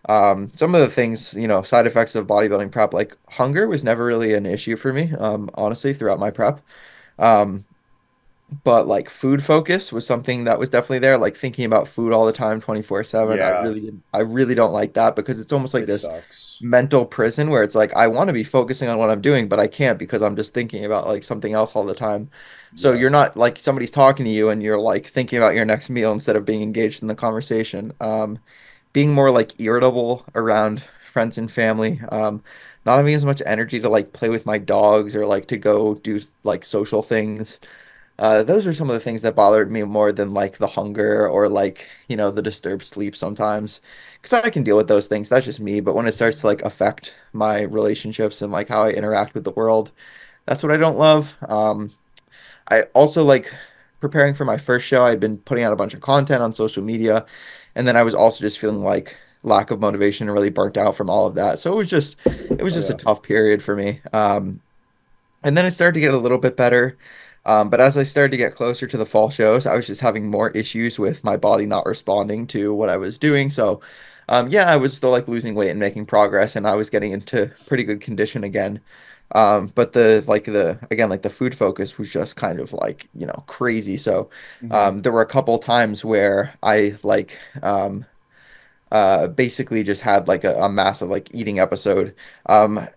Speaker 1: Some of the things, side effects of bodybuilding prep, like hunger was never really an issue for me, honestly, throughout my prep. Um, but like food focus was something that was definitely there, like thinking about food all the time, 24/7.
Speaker 2: Yeah.
Speaker 1: I really don't like that because it's almost like
Speaker 2: It
Speaker 1: this
Speaker 2: sucks.
Speaker 1: mental prison where it's like I want to be focusing on what I'm doing, but I can't because I'm just thinking about like something else all the time. So
Speaker 2: Yeah.
Speaker 1: you're not like somebody's talking to you and you're like thinking about your next meal instead of being engaged in the conversation. Being more like irritable around friends and family. Not having as much energy to like play with my dogs or like to go do like social things. Those are some of the things that bothered me more than like the hunger or like, the disturbed sleep sometimes. Because I can deal with those things. That's just me. But when it starts to like affect my relationships and like how I interact with the world, that's what I don't love. I also like preparing for my first show. I'd been putting out a bunch of content on social media, and then I was also just feeling like lack of motivation and really burnt out from all of that. So it was
Speaker 2: Oh
Speaker 1: just a
Speaker 2: yeah.
Speaker 1: tough period for me. And then it started to get a little bit better. But as I started to get closer to the fall shows, I was just having more issues with my body not responding to what I was doing. So, yeah, I was still like losing weight and making progress, and I was getting into pretty good condition again. But again, like the food focus was just kind of like, crazy. So,
Speaker 2: Hmm.
Speaker 1: there were a couple times where I basically just had like a massive like eating episode. Um,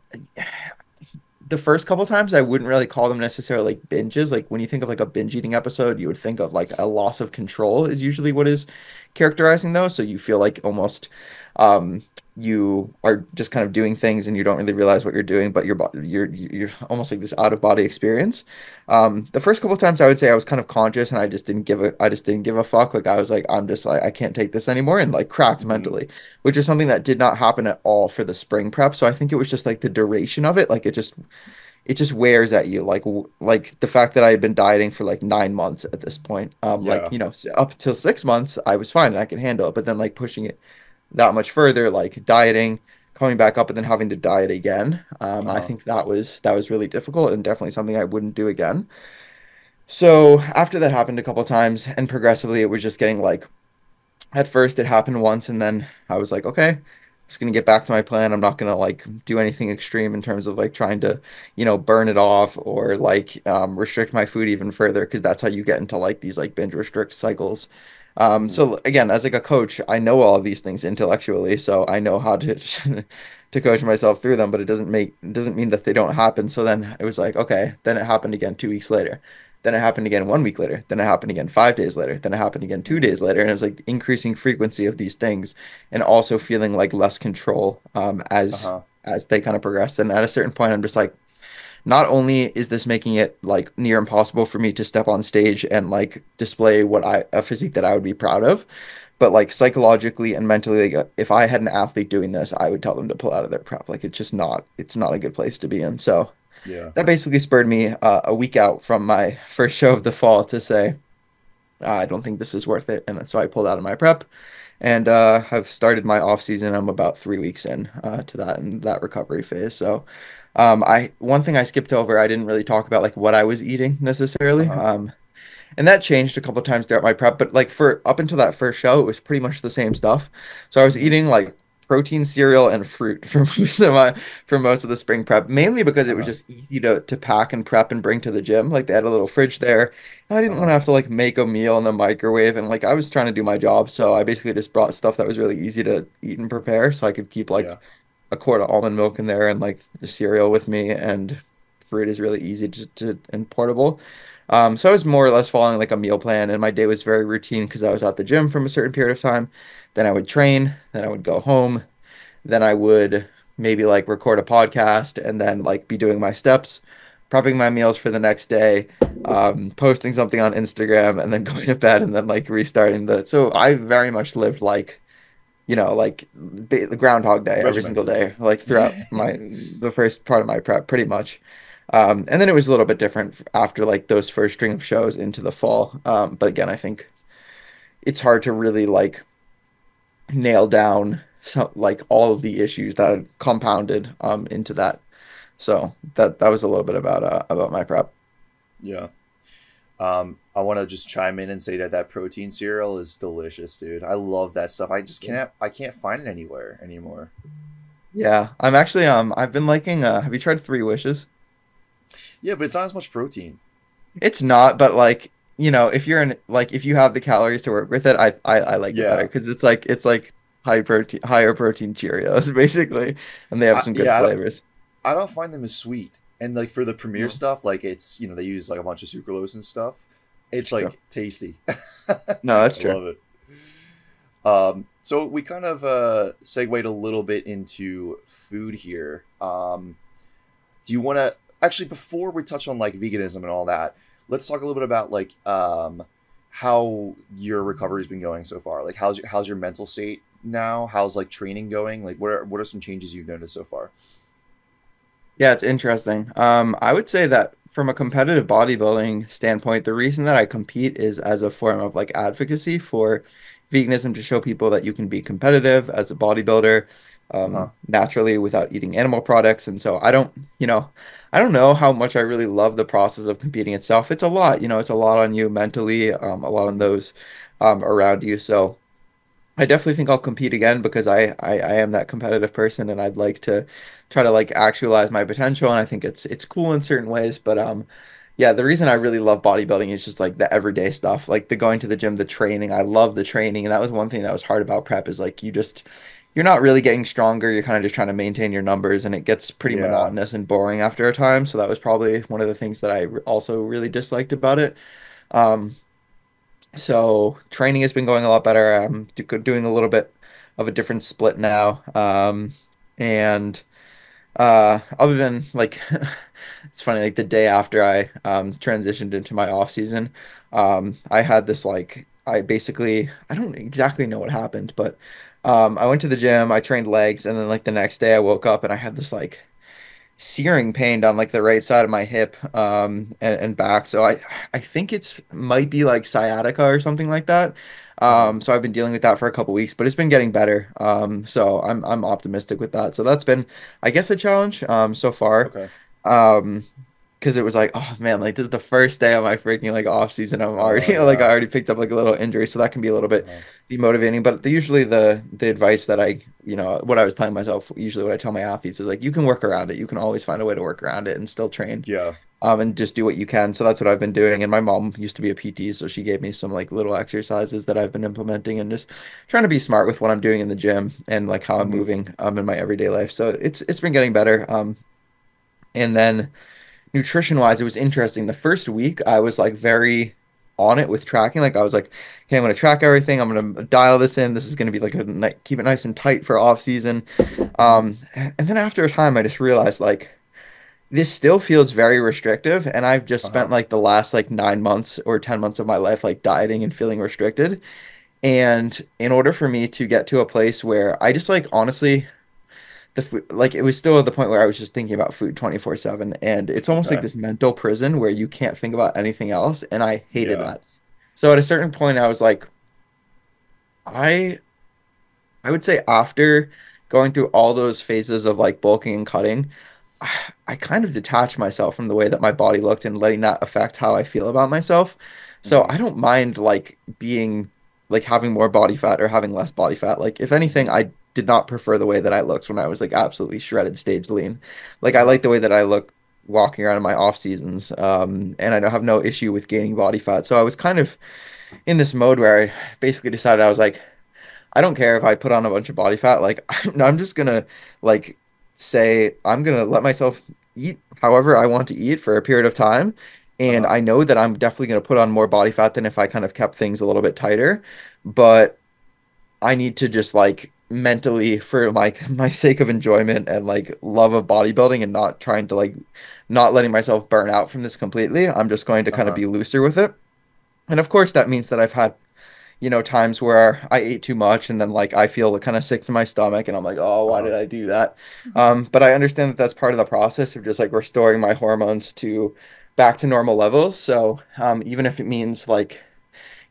Speaker 1: the first couple times I wouldn't really call them necessarily like binges. Like when you think of like a binge eating episode, you would think of like a loss of control is usually what is characterizing those. So you feel like almost um you are just kind of doing things and you don't really realize what you're doing, but you're almost like this out of body experience. The first couple times I would say I was kind of conscious and I just didn't give a fuck. Like I was like I'm just like I can't take this anymore and like cracked
Speaker 2: Hmm.
Speaker 1: mentally, which is something that did not happen at all for the spring prep. So I think it was just like the duration of it, like it just wears at you, like the fact that I had been dieting for like 9 months at this point.
Speaker 2: Yeah.
Speaker 1: Up till 6 months I was fine and I could handle it, but then like pushing it that much further, like dieting, coming back up and then having to diet again. I
Speaker 2: Uh-huh.
Speaker 1: think that was really difficult and definitely something I wouldn't do again. So after that happened a couple times and progressively it was just getting like at first it happened once and then I was like, okay, I'm just gonna get back to my plan. I'm not gonna like do anything extreme in terms of like trying to, burn it off or like restrict my food even further because that's how you get into like these like binge restrict cycles.
Speaker 2: Hmm.
Speaker 1: So again, as like a coach, I know all of these things intellectually, so I know how to to coach myself through them, but it doesn't mean that they don't happen. So then it was like, okay, then it happened again 2 weeks later. Then it happened again 1 week later. Then it happened again 5 days later. Then it happened again two
Speaker 2: Hmm.
Speaker 1: days later. And it was like increasing frequency of these things and also feeling like less control
Speaker 2: Uh-huh.
Speaker 1: as they kind of progressed. And at a certain point, I'm just like, not only is this making it like near impossible for me to step on stage and like display a physique that I would be proud of, but like psychologically and mentally, like if I had an athlete doing this, I would tell them to pull out of their prep. Like it's not a good place to be in. So
Speaker 2: Yeah.
Speaker 1: that basically spurred me a week out from my first show of the fall to say, I don't think this is worth it. And so I pulled out of my prep and have started my off season. I'm about 3 weeks in to that and that recovery phase. So I one thing I skipped over, I didn't really talk about like what I was eating necessarily.
Speaker 2: Uh-huh.
Speaker 1: And that changed a couple times throughout my prep, but like for up until that first show, it was pretty much the same stuff. So I was
Speaker 2: Hmm.
Speaker 1: eating like protein cereal and fruit for most of the spring prep, mainly because it was
Speaker 2: Uh-huh.
Speaker 1: just easy to pack and prep and bring to the gym. Like they had a little fridge there. And I didn't want
Speaker 2: Uh-huh.
Speaker 1: to have to like make a meal in the microwave and like I was trying to do my job, so I basically just brought stuff that was really easy to eat and prepare so I could keep
Speaker 2: Yeah.
Speaker 1: like a quart of almond milk in there and like the cereal with me and fruit is really easy to and portable. So I was more or less following like a meal plan and my day was very routine because I was at the gym from a certain period of time. Then I would train, then I would go home, then I would maybe like record a podcast and then like be doing my steps. prepping my meals for the next day, posting something on Instagram, and then going to bed, and then like restarting the. So I very much lived like, like the Groundhog Day every single
Speaker 2: Regimented.
Speaker 1: day, like throughout the first part of my prep, pretty much. And then it was a little bit different after like those first string of shows into the fall. But again, I think it's hard to really like nail down like all of the issues that had compounded into that. So that was a little bit about my prep.
Speaker 2: Yeah. I want to just chime in and say that that protein cereal is delicious, dude. I love that stuff. I can't find it anywhere anymore.
Speaker 1: Yeah, I'm actually I've been liking have you tried Three Wishes?
Speaker 2: Yeah, but it's not as much protein.
Speaker 1: It's not, but like, if you're in like if you have the calories to work with it, I like it better
Speaker 2: Yeah.
Speaker 1: because it's like higher protein Cheerios basically, and they have some good
Speaker 2: Yeah,
Speaker 1: flavors.
Speaker 2: I don't find them as sweet. And like for the premiere
Speaker 1: No,
Speaker 2: stuff, like it's, they use like a bunch of sucralose and stuff.
Speaker 1: it's
Speaker 2: It's
Speaker 1: true.
Speaker 2: like tasty.
Speaker 1: No, that's
Speaker 2: I
Speaker 1: true.
Speaker 2: love it. So we kind of segued a little bit into food here. Do you want to actually, before we touch on like veganism and all that, let's talk a little bit about like how your recovery's been going so far. Like how's your mental state now? How's like training going? Like what are some changes you've noticed so far?
Speaker 1: Yeah, it's interesting. I would say that from a competitive bodybuilding standpoint, the reason that I compete is as a form of like advocacy for veganism to show people that you can be competitive as a bodybuilder,
Speaker 2: Uh-huh.
Speaker 1: naturally without eating animal products. And so I don't know how much I really love the process of competing itself. It's a lot, it's a lot on you mentally, a lot on
Speaker 2: Hmm.
Speaker 1: those around you. So. I definitely think I'll compete again because I am that competitive person and I'd like to try to like actualize my potential and I think it's cool in certain ways. But yeah, the reason I really love bodybuilding is just like the everyday stuff, like the going to the gym, the training. I love the training, and that was one thing that was hard about prep is like you're not really getting stronger, you're kind of just trying to maintain your numbers and it gets pretty
Speaker 2: Yeah.
Speaker 1: monotonous and boring after a time. So that was probably one of the things that also really disliked about it. Um so training has been going a lot better. I'm doing a little bit of a different split now. And other than like it's funny, like the day after I transitioned into my off season, I had this like I don't exactly know what happened, but I went to the gym, I trained legs, and then like the next day I woke up and I had this like searing pain down like the right side of my hip and back. So I think it's might be like sciatica or something like that.
Speaker 2: Uh-huh.
Speaker 1: So I've been dealing with that for a couple weeks, but it's been getting better. So I'm optimistic with that. So that's been, I guess, a challenge so far.
Speaker 2: Okay.
Speaker 1: Um, because it was like, oh man, like this is the first day of my freaking like off season. I'm
Speaker 2: Oh
Speaker 1: already like I
Speaker 2: yeah.
Speaker 1: already picked up like a little injury, so that can be a little bit
Speaker 2: Uh-huh.
Speaker 1: demotivating. But usually the advice that what I was telling myself, usually what I tell my athletes is like, you can work around it. You can always find a way to work around it and still train,
Speaker 2: Yeah.
Speaker 1: and just do what you can. So that's what I've been doing. And my mom used to be a PT, so she gave me some like little exercises that I've been implementing and just trying to be smart with what I'm doing in the gym and like how I'm
Speaker 2: Hmm.
Speaker 1: moving in my everyday life. So it's been getting better. And then nutrition wise, it was interesting. The first week, I was like very on it with tracking. Like I was like, okay, I'm gonna track everything. I'm gonna dial this in. This is gonna be like keep it nice and tight for off season.
Speaker 2: Hmm.
Speaker 1: And then after a time, I just realized like this still feels very restrictive, and I've just spent
Speaker 2: Uh-huh.
Speaker 1: like the last like 9 months or 10 months of my life like dieting and feeling restricted. And in order for me to get to a place where I just like honestly the food like it was still at the point where I was just thinking about food 24/7 and it's almost like
Speaker 2: Okay.
Speaker 1: this mental prison where you can't think about anything else and I hated
Speaker 2: Yeah.
Speaker 1: that. So at a certain point I was like I I would say after going through all those phases of like bulking and cutting I kind of detached myself from the way that my body looked and letting that affect how I feel about myself. So
Speaker 2: Hmm.
Speaker 1: I don't mind like being like having more body fat or having less body fat. Like if anything,
Speaker 2: Hmm.
Speaker 1: I did not prefer the way that I looked when I was like absolutely shredded stage lean. Like I
Speaker 2: Uh-huh.
Speaker 1: like the way that I look walking around in my off seasons. And I don't have no issue with gaining body fat. So I was kind of in this mode where I basically decided I was like, I don't care if I put on a bunch of body fat. Like I'm just gonna like say I'm gonna let myself eat however I want to eat for a period of time. And
Speaker 2: Uh-huh.
Speaker 1: I know that I'm definitely gonna put on more body fat than if I kind of kept things a little bit tighter. But I need to just like mentally for like my sake of enjoyment and like love of bodybuilding and not trying to like not letting myself burn out from this completely. I'm just going to kind of
Speaker 2: Uh-huh.
Speaker 1: be looser with it. And of course that means that I've had, times where I ate too much and then like I feel kind of sick to my stomach and I'm like, oh, why
Speaker 2: Uh-huh.
Speaker 1: did I do that? But I understand that that's part of the process of just like restoring my hormones to back to normal levels. So even if it means like,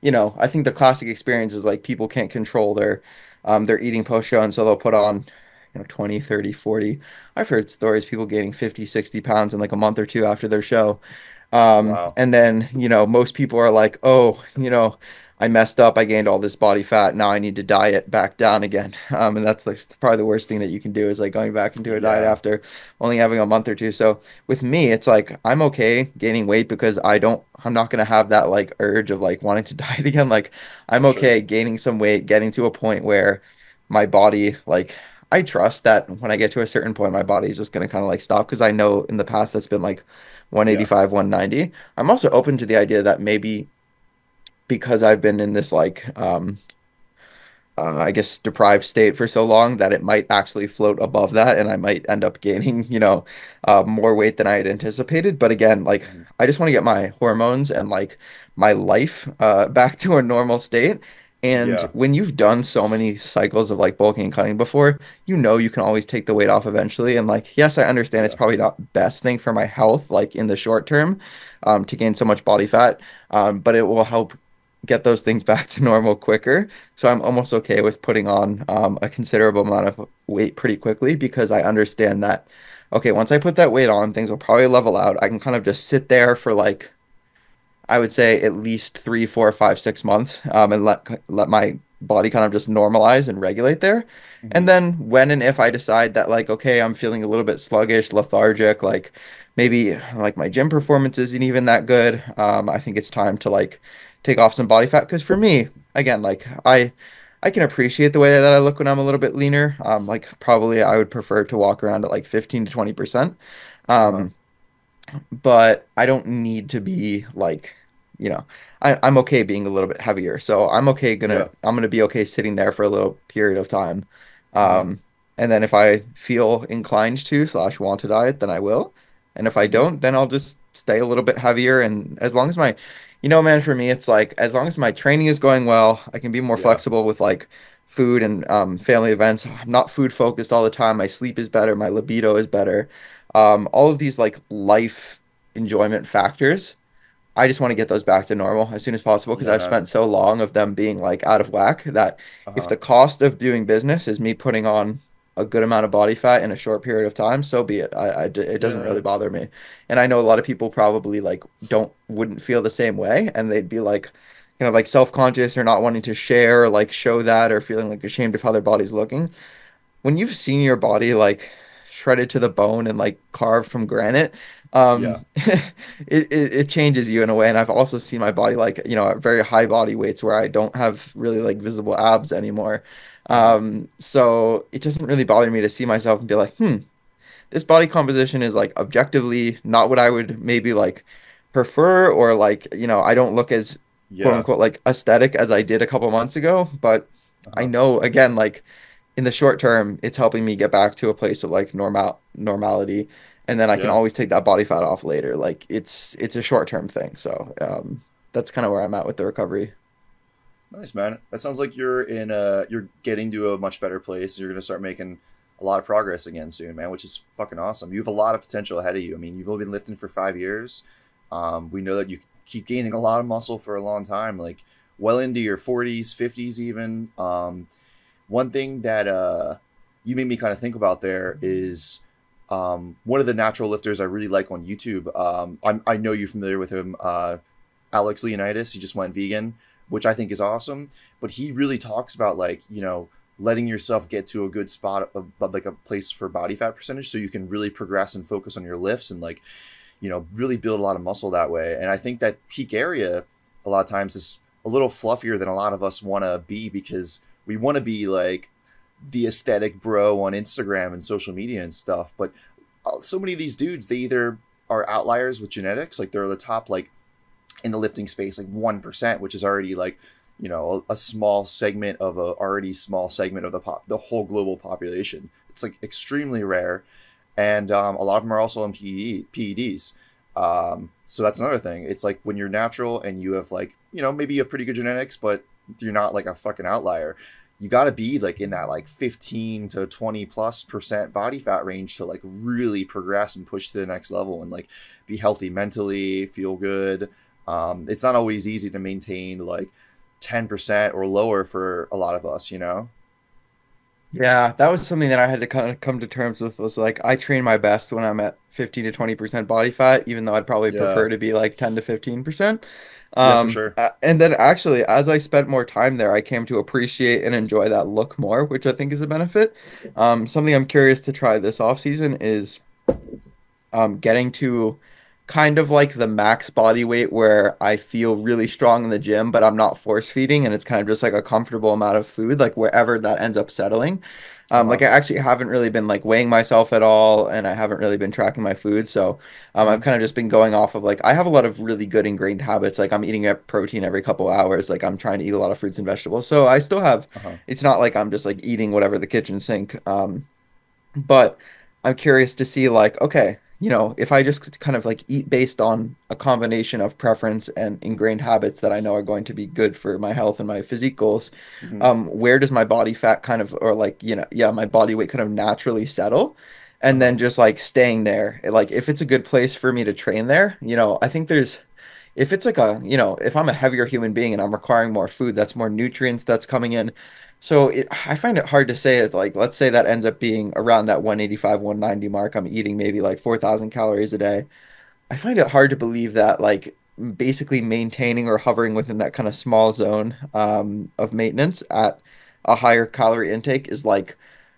Speaker 1: I think the classic experience is like people can't control their eating post show and so they'll put on 20, 30, 40. I've heard stories people gaining 50, 60 pounds in like a month or two after their show.
Speaker 2: Wow.
Speaker 1: And then, most people are like, oh, I messed up. I gained all this body fat. Now I need to diet back down again. And that's like probably the worst thing that you can do is like going back into a diet
Speaker 2: Yeah.
Speaker 1: after only having a month or two. So with me, it's like I'm okay gaining weight because I'm not gonna have that like urge of like wanting to diet again. Like I'm
Speaker 2: Sure.
Speaker 1: okay gaining some weight, getting to a point where my body like I trust that when I get to a certain point, my body is just gonna kind of like stop because I know in the past that's been like
Speaker 2: Yeah.
Speaker 1: 185, 190. I'm also open to the idea that maybe because I've been in this like I guess deprived state for so long that it might actually float above that and I might end up gaining, more weight than I had anticipated. But again, like
Speaker 2: Mhm.
Speaker 1: I just want to get my hormones and like my life back to a normal state. And
Speaker 2: Yeah.
Speaker 1: when you've done so many cycles of like bulking and cutting before, you can always take the weight off eventually. And like, yes, I understand it's
Speaker 2: Yeah.
Speaker 1: probably not best thing for my health, like in the short term, to gain so much body fat. But it will help get those things back to normal quicker. So I'm almost okay with putting on a considerable amount of weight pretty quickly because I understand that, okay, once I put that weight on, things will probably level out. I can kind of just sit there for like, I would say at least 3, 4, 5, 6 months, and let my body kind of just normalize and regulate there. And
Speaker 2: Hmm.
Speaker 1: then when and if I decide that like, okay, I'm feeling a little bit sluggish, lethargic, like maybe like my gym performance isn't even that good, I think it's time to like take off some body fat. Because for me, again, like I can appreciate the way that I look when I'm a little bit leaner. Like probably I would prefer to walk around at like 15 to 20%.
Speaker 2: Uh-huh.
Speaker 1: Um, but I don't need to be like, you know, I'm okay being a little bit heavier. So
Speaker 2: Yeah.
Speaker 1: I'm gonna be okay sitting there for a little period of time.
Speaker 2: Hmm.
Speaker 1: Um, and then if I feel inclined to slash want to diet, then I will. And if I
Speaker 2: Hmm.
Speaker 1: don't, then I'll just stay a little bit heavier. And as long as man, for me, it's like as long as my training is going well, I can be more
Speaker 2: Yeah.
Speaker 1: flexible with like food and family events. I'm not food focused all the time. My sleep is better, my libido is better. All of these like life enjoyment factors, I just want to get those back to normal as soon as possible because
Speaker 2: Yeah,
Speaker 1: I've
Speaker 2: man.
Speaker 1: spent so long of them being like out of whack that if
Speaker 2: Uh-huh.
Speaker 1: the cost of doing business is me putting on a good amount of body fat in a short period of time, so be it. It doesn't really
Speaker 2: Yeah.
Speaker 1: bother me. And I know a lot of people probably like wouldn't feel the same way and they'd be like, like self-conscious or not wanting to share or like show that or feeling like ashamed of how their body's looking when you've seen your body like shredded to the bone and like carved from granite,
Speaker 2: Yeah.
Speaker 1: it changes you in a way. And I've also seen my body like, at very high body weights where I don't have really like visible abs anymore.
Speaker 2: Hmm.
Speaker 1: So it doesn't really bother me to see myself and be like, this body composition is like objectively not what I would maybe like prefer, or like, I don't look as quote
Speaker 2: Yeah.
Speaker 1: unquote like aesthetic as I did a couple months ago. But I
Speaker 2: Uh-huh.
Speaker 1: know again, like in the short term, it's helping me get back to a place of like normality, and then I can
Speaker 2: Yeah.
Speaker 1: always take that body fat off later. Like it's a short term thing. So that's kind of where I'm at with the recovery.
Speaker 2: Nice, man. That sounds like you're getting to a much better place. You're gonna start making a lot of progress again soon, man, which is fucking awesome. You have a lot of potential ahead of you. I mean, you've only been lifting for 5 years. We know that you keep gaining a lot of muscle for a long time, like well into your 40s, 50s, even. One thing that you made me kind of think about there is one of the natural lifters I really like on YouTube. I know you're familiar with him, Alex Leonidas. He just went vegan, which I think is awesome. But he really talks about like letting yourself get to a good spot of like a place for body fat percentage, so you can really progress and focus on your lifts and like really build a lot of muscle that way. And I think that peak area a lot of times is a little fluffier than a lot of us want to be because we want to be like the aesthetic bro on Instagram and social media and stuff. But so many of these dudes, they either are outliers with genetics, like they're the top like in the lifting space, like 1%, which is already like a small segment of a already small segment of the whole global population. It's like extremely rare, and a lot of them are also on PEDs. So that's another thing. It's like when you're natural and you have like, maybe you have pretty good genetics, but you're not like a fucking outlier. You got to be like in that like 15 to 20+% body fat range to like really progress and push to the next level and like be healthy mentally, feel good. It's not always easy to maintain like 10% or lower for a lot of us.
Speaker 1: Yeah, that was something that I had to kind of come to terms with was like I train my best when I'm at 15 to 20% body fat, even though I'd probably
Speaker 2: Yeah.
Speaker 1: prefer to be like 10 to 15%.
Speaker 2: Yeah, for sure.
Speaker 1: And then actually, as I spent more time there, I came to appreciate and enjoy that look more, which I think is a benefit. Something I'm curious to try this off season is getting to kind of like the max body weight where I feel really strong in the gym, but I'm not force feeding and it's kind of just like a comfortable amount of food, like wherever that ends up settling.
Speaker 2: Uh-huh.
Speaker 1: Like I actually haven't really been like weighing myself at all, and I haven't really been tracking my food. So I've
Speaker 2: Hmm.
Speaker 1: kind of just been going off of like I have a lot of really good ingrained habits. Like I'm eating a protein every couple hours. Like I'm trying to eat a lot of fruits and vegetables. So I still have.
Speaker 2: Uh-huh.
Speaker 1: It's not like I'm just like eating whatever the kitchen sink. But I'm curious to see like, okay, if I just kind of like eat based on a combination of preference and ingrained habits that I know are going to be good for my health and my physique goals,
Speaker 2: Hmm.
Speaker 1: where does my body fat kind of or like, yeah, my body weight kind of naturally settle? And
Speaker 2: Uh-huh.
Speaker 1: then just like staying there. Like if it's a good place for me to train there, I think there's if it's like if I'm a heavier human being and I'm requiring more food, that's more nutrients that's coming in. So I find it hard to say it like, let's say that ends up being around that 185, 190 mark. I'm eating maybe like 4,000 calories a day. I find it hard to believe that like basically maintaining or hovering within that kind of small zone of maintenance at a higher calorie intake is like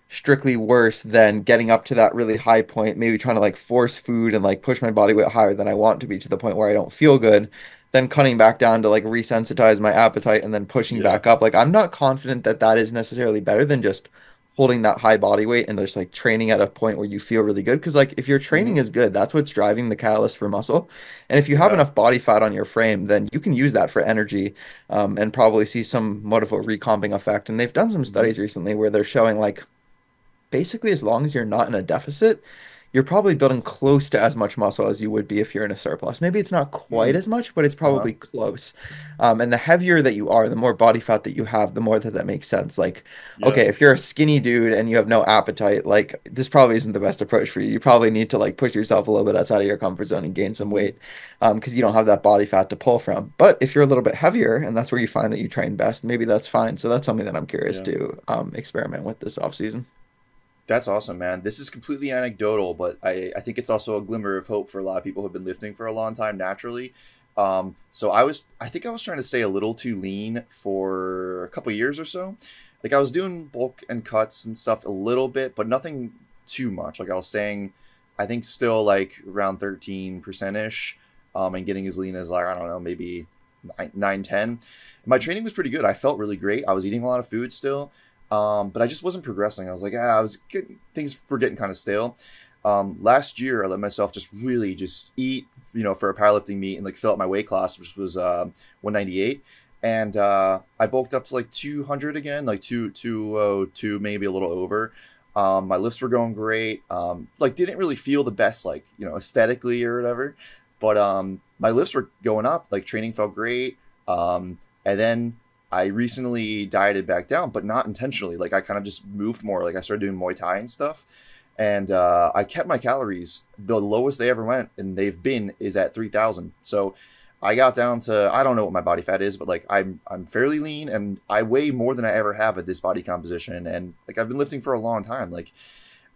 Speaker 1: strictly worse than getting up to that really high point, maybe trying to like force food and like push my body weight higher than I want to be to the point where I don't feel good, then cutting back down to like resensitize my appetite and then pushing
Speaker 2: Yeah.
Speaker 1: back up. Like I'm not confident that that is necessarily better than just holding that high body weight and just like training at a point where you feel really good. Because like if your training
Speaker 2: Hmm.
Speaker 1: is good, that's what's driving the catalyst for muscle. And if you have
Speaker 2: Yeah.
Speaker 1: enough body fat on your frame, then you can use that for energy, and probably see some motor recomping effect. And they've done some
Speaker 2: Hmm.
Speaker 1: studies recently where they're showing like basically as long as you're not in a deficit, you're probably building close to as much muscle as you would be if you're in a surplus. Maybe it's not quite
Speaker 2: Hmm.
Speaker 1: as much, but it's
Speaker 2: Uh-huh.
Speaker 1: probably close. And the heavier that you are, the more body fat that you have, the more that that makes sense. Like,
Speaker 2: Yeah.
Speaker 1: okay, if you're a skinny dude and you have no appetite, like this probably isn't the best approach for you. You probably need to like push yourself a little bit outside of your comfort zone and gain some
Speaker 2: Hmm.
Speaker 1: weight, because you don't have that body fat to pull from. But if you're a little bit heavier and that's where you find that you train best, maybe that's fine. So that's something that I'm curious
Speaker 2: Yeah.
Speaker 1: to experiment with this off season.
Speaker 2: That's awesome, man. This is completely anecdotal, but I think it's also a glimmer of hope for a lot of people who've been lifting for a long time naturally. So I think I was trying to stay a little too lean for a couple years or so. Like I was doing bulk and cuts and stuff a little bit, but nothing too much. Like I was staying, I think still like around 13% ish, and getting as lean as like, I don't know, maybe 10. My training was pretty good. I felt really great. I was eating a lot of food still. But I just wasn't progressing. I was like, I was getting things were getting kind of stale. Last year, I let myself just really just eat, for a powerlifting meet and like fill up my weight class, which was 198, and I bulked up to like 200 again, like 202, maybe a little over. My lifts were going great. Like didn't really feel the best, like aesthetically or whatever, but my lifts were going up. Like training felt great. And then I recently dieted back down, but not intentionally. Like I kind of just moved more. Like I started doing Muay Thai and stuff, and I kept my calories. The lowest they ever went, and they've been, is at 3,000. So I got down to, I don't know what my body fat is, but like I'm fairly lean, and I weigh more than I ever have at this body composition. And like I've been lifting for a long time. Like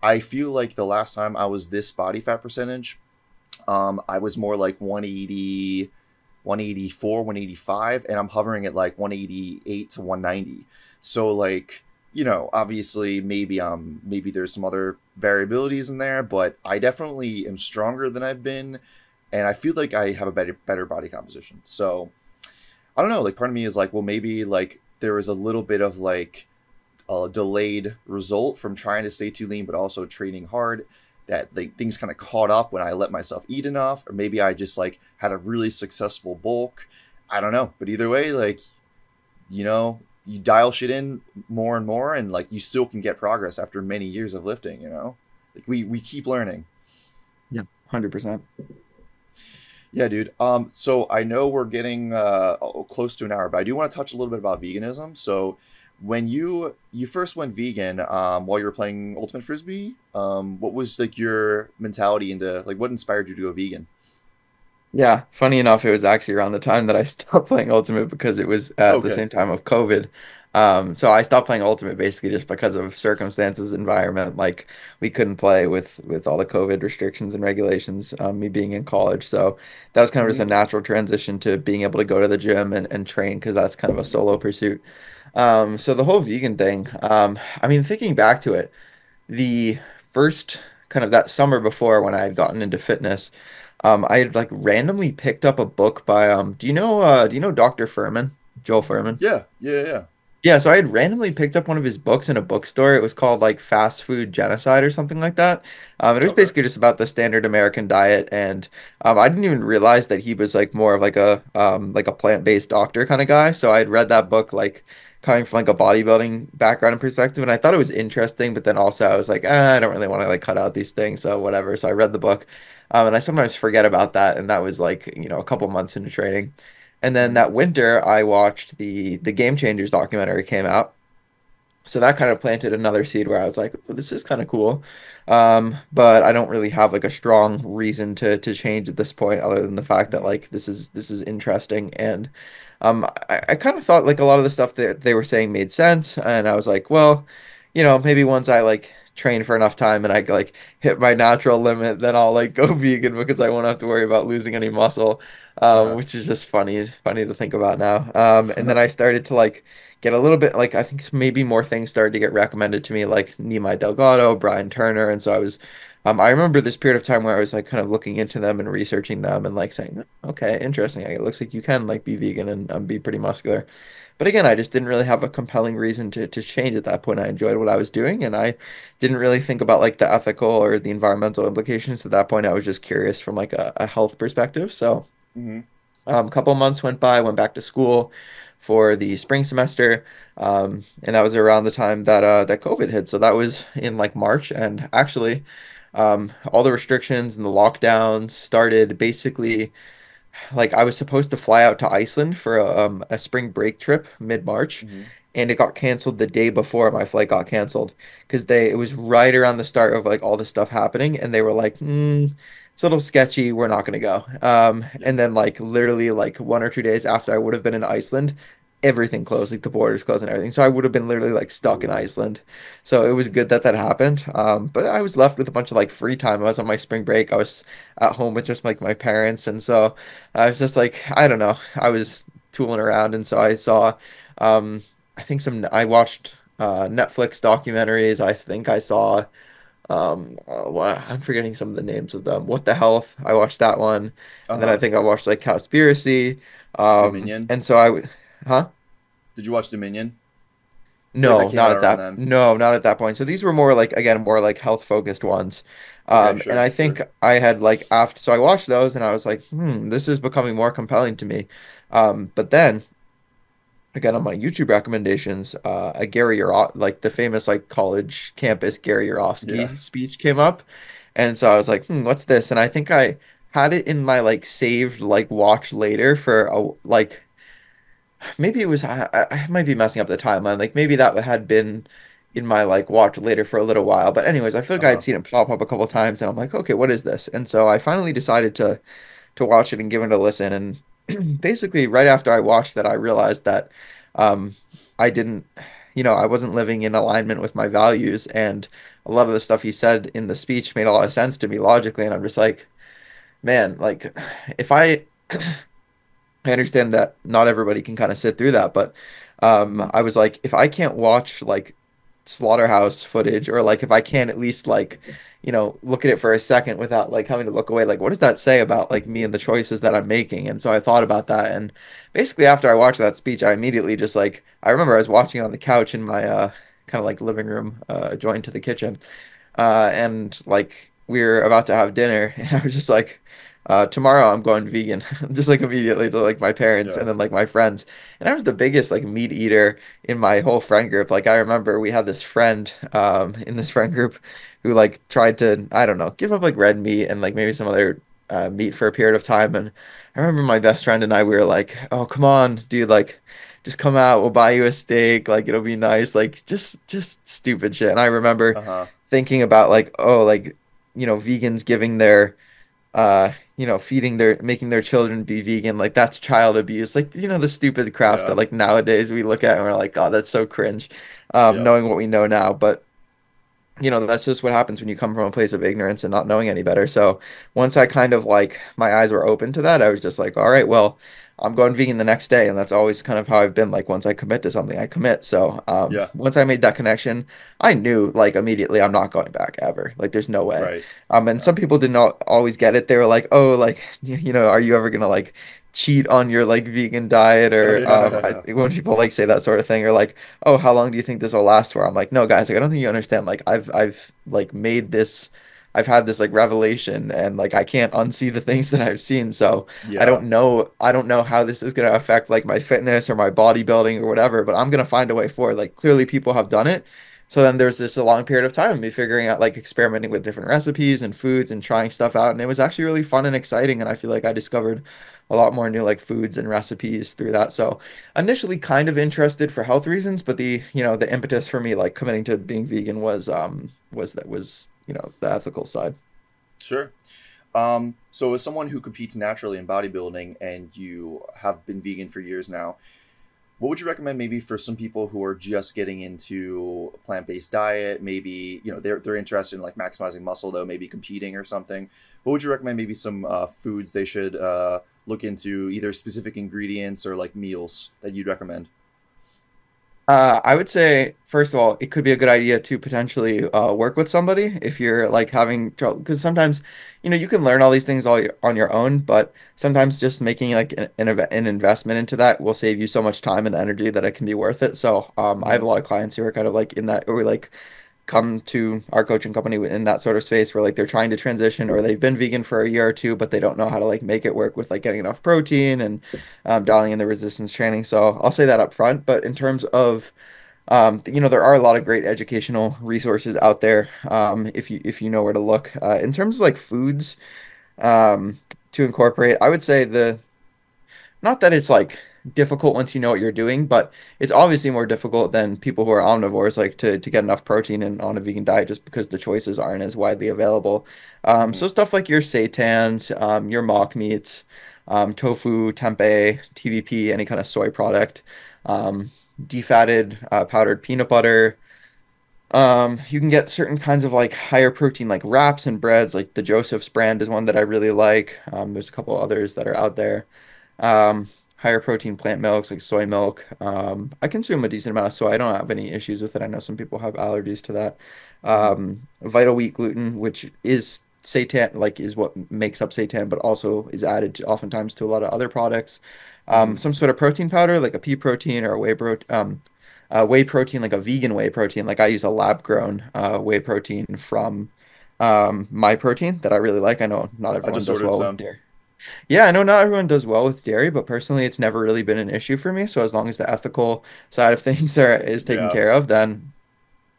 Speaker 2: I feel like the last time I was this body fat percentage, I was more like 180, 184, 185, and I'm hovering at like 188 to 190. So like, obviously maybe there's some other variabilities in there, but I definitely am stronger than I've been, and I feel like I have a better body composition. So I don't know, like part of me is like, well, maybe like there was a little bit of like a delayed result from trying to stay too lean, but also training hard. That like things kind of caught up when I let myself eat enough, or maybe I just like had a really successful bulk. I don't know, but either way, like you dial shit in more and more, and like you still can get progress after many years of lifting. Like we keep learning.
Speaker 1: Yeah, 100%.
Speaker 2: Yeah, dude. So I know we're getting close to an hour, but I do want to touch a little bit about veganism. So when you first went vegan, while you were playing Ultimate Frisbee, what was like your mentality into like what inspired you to go vegan?
Speaker 1: Yeah, funny enough, it was actually around the time that I stopped playing Ultimate because it was at the
Speaker 2: Okay.
Speaker 1: same time of COVID. So I stopped playing Ultimate basically just because of circumstances, environment. Like we couldn't play with all the COVID restrictions and regulations, me being in college. So that was kind of just a
Speaker 2: Mm-hmm.
Speaker 1: natural transition to being able to go to the gym and train because that's kind of a solo pursuit. So the whole vegan thing, I mean, thinking back to it, the first kind of that summer before when I had gotten into fitness, I had like randomly picked up a book by do you know Dr. Furman? Joel Furman?
Speaker 2: Yeah. Yeah. Yeah.
Speaker 1: Yeah, so I had randomly picked up one of his books in a bookstore. It was called like Fast Food Genocide or something like that. It was
Speaker 2: Okay.
Speaker 1: basically just about the standard American diet, and I didn't even realize that he was like more of like a plant-based doctor kind of guy. So I had read that book like coming from like a bodybuilding background and perspective, and I thought it was interesting, but then also I was like, I don't really want to like cut out these things, so whatever. So I read the book, and I sometimes forget about that, and that was like a couple months into training. And then
Speaker 2: Mm-hmm.
Speaker 1: that winter, I watched the Game Changers documentary came out. So that kind of planted another seed where I was like, oh, this is kind of cool. But I don't really have like a strong reason to change at this point, other than the fact that
Speaker 2: Mm-hmm.
Speaker 1: like this is interesting. And I kind of thought like a lot of the stuff that they were saying made sense, and I was like, well, maybe once I like train for enough time and I like hit my natural limit, then I'll like go vegan because I won't have to worry about losing any muscle,
Speaker 2: Uh-huh.
Speaker 1: which is just funny to think about now. And then I started to like get a little bit like I think maybe more things started to get recommended to me like Nimai Delgado, Brian Turner, and so I remember this period of time where I was like kind of looking into them and researching them and like saying, okay, interesting. It looks like you can like be vegan and be pretty muscular. But again, I just didn't really have a compelling reason to change at that point. I enjoyed what I was doing, and I didn't really think about like the ethical or the environmental implications at that point. I was just curious from like a health perspective. So
Speaker 2: Mm-hmm.
Speaker 1: a couple months went by, went back to school for the spring semester, and that was around the time that COVID hit. So that was in like March, and actually, all the restrictions and the lockdowns started basically like I was supposed to fly out to Iceland for a spring break trip mid-March,
Speaker 2: Mm-hmm.
Speaker 1: and it got canceled the day before my flight got canceled because it was right around the start of like all this stuff happening, and they were like, it's a little sketchy. We're not gonna go.
Speaker 2: Yeah.
Speaker 1: And then like literally like 1 or 2 days after I would have been in Iceland, everything closed, like the borders closed and everything. So I would have been literally like stuck in
Speaker 2: Ooh.
Speaker 1: Iceland. So it was good that that happened. But I was left with a bunch of like free time. I was on my spring break. I was at home with just like my parents, and so. I was just like, I don't know. I was tooling around, and so I saw, um, I watched Netflix documentaries. I think I saw, I'm forgetting some of the names of them. What the Health? I watched that one, and then I
Speaker 2: Uh-huh.
Speaker 1: think I watched like Cowspiracy.
Speaker 2: Dominion.
Speaker 1: And so I would, huh?
Speaker 2: Did you watch Dominion? I feel like that
Speaker 1: No,
Speaker 2: came
Speaker 1: not
Speaker 2: out
Speaker 1: at
Speaker 2: around
Speaker 1: that.
Speaker 2: then.
Speaker 1: No, not at that point. So these were more like again more like health focused ones.
Speaker 2: Okay,
Speaker 1: And
Speaker 2: sure,
Speaker 1: I
Speaker 2: sure.
Speaker 1: think I had like after so I watched those and I was like, this is becoming more compelling to me. But then again on my YouTube recommendations, a like the famous like college campus Gary
Speaker 2: Yeah.
Speaker 1: Yourofsky speech came up, and so I was like, what's this? And I think I had it in my like saved like watch later for a like maybe it was I might be messing up the timeline. Like maybe that had been in my like watch later for a little while. But anyways, I feel like I had
Speaker 2: Uh-huh.
Speaker 1: seen it pop up a couple times, and I'm like, okay, what is this? And so I finally decided to watch it and give it a listen. And basically, right after I watched that, I realized that um, I didn't, I wasn't living in alignment with my values, and a lot of the stuff he said in the speech made a lot of sense to me logically. And I'm just like, man, like if I understand that not everybody can kind of sit through that, but
Speaker 2: Mm-hmm.
Speaker 1: I was like, if I can't watch like slaughterhouse footage, or like if I can't at least like, look at it for a second without like having to look away, like what does that say about like me and the choices that I'm making? And so I thought about that, and basically after I watched that speech, I immediately just like I remember I was watching it on the couch in my kind of like living room joined to the kitchen, and like we were about to have dinner, and I was just like, tomorrow I'm going vegan, just like immediately to like my parents
Speaker 2: Yeah.
Speaker 1: and then like my friends. And I was the biggest like meat eater in my whole friend group. Like I remember we had this friend in this friend group who like tried to, I don't know, give up like red meat and like maybe some other meat for a period of time. And I remember my best friend and I, we were like, "Oh, come on, dude, like just come out, we'll buy you a steak, like it'll be nice." Like just stupid shit. And I remember
Speaker 2: Uh-huh.
Speaker 1: thinking about like, oh, like, vegans giving their feeding their making their children be vegan, like that's child abuse. Like, the stupid crap that
Speaker 2: Yeah.
Speaker 1: like nowadays we look at and we're like, God, that's so cringe,
Speaker 2: Yeah.
Speaker 1: knowing what we know now. But that's just what happens when you come from a place of ignorance and not knowing any better. So once I kind of like my eyes were open to that, I was just like, all right, well, I'm going vegan the next day. And that's always kind of how I've been. Like once I commit to something, I commit. So
Speaker 2: Yeah.
Speaker 1: once I made that connection, I knew like immediately I'm not going back ever. Like there's no way.
Speaker 2: Right.
Speaker 1: And
Speaker 2: Yeah.
Speaker 1: some people did not always get it. They were like, oh, like, are you ever gonna like cheat on your like vegan diet?
Speaker 2: Oh
Speaker 1: Or
Speaker 2: yeah.
Speaker 1: when people like say that sort of thing, or like, oh, how long do you think this will last for? I'm like, no, guys, like I don't think you understand. Like I've like made this, I've had this like revelation, and like I can't unsee the things that I've seen. So
Speaker 2: Yeah.
Speaker 1: I don't know how this is gonna affect like my fitness or my bodybuilding or whatever, but I'm gonna find a way forward. Like clearly people have done it. So then there's this a long period of time of me figuring out like experimenting with different recipes and foods and trying stuff out, and it was actually really fun and exciting. And I feel like I discovered a lot more new like foods and recipes through that. So initially kind of interested for health reasons, but the impetus for me like committing to being vegan was the ethical side.
Speaker 2: Sure. So as someone who competes naturally in bodybuilding and you have been vegan for years now, what would you recommend maybe for some people who are just getting into a plant-based diet? Maybe, they're interested in like maximizing muscle though, maybe competing or something. What would you recommend maybe some foods they should look into, either specific ingredients or like meals that you'd recommend?
Speaker 1: I would say, first of all, it could be a good idea to potentially work with somebody if you're like having trouble, because sometimes, you can learn all these things on your own, but sometimes just making like an investment into that will save you so much time and energy that it can be worth it. So, I have
Speaker 2: Hmm.
Speaker 1: a lot of clients who are kind of like in that, or we like come to our coaching company in that sort of space where like they're trying to transition or they've been vegan for a year or two, but they don't know how to like make it work with like getting enough protein and dialing in the resistance training. So I'll say that up front. But in terms of there are a lot of great educational resources out there if you know where to look. In terms of like foods to incorporate, I would say the not that it's like difficult once you know what you're doing, but it's obviously more difficult than people who are omnivores, like to get enough protein in on a vegan diet just because the choices aren't as widely available. So
Speaker 2: Hmm.
Speaker 1: stuff like your seitans, your mock meats, tofu, tempeh, TVP, any kind of soy product, um, defatted powdered peanut butter. You can get certain kinds of like higher protein like wraps and breads, like the Joseph's brand is one that I really like. There's a couple others that are out there. Higher protein plant milks like soy milk. I consume a decent amount of soy. I don't have any issues with it. I know some people have allergies to that.
Speaker 2: Hmm.
Speaker 1: Vital wheat gluten, which is seitan, like is what makes up seitan, but also is added oftentimes to a lot of other products.
Speaker 2: Hmm.
Speaker 1: Some sort of protein powder, like a pea protein or a whey protein, like a vegan whey protein. Like I use a lab grown whey protein from my protein that I really like. I know not
Speaker 2: I
Speaker 1: everyone
Speaker 2: just
Speaker 1: does
Speaker 2: ordered
Speaker 1: well with
Speaker 2: some.
Speaker 1: dairy. Yeah, I know not everyone does well with dairy, but personally, it's never really been an issue for me. So as long as the ethical side of things is taken
Speaker 2: Yeah.
Speaker 1: care of, then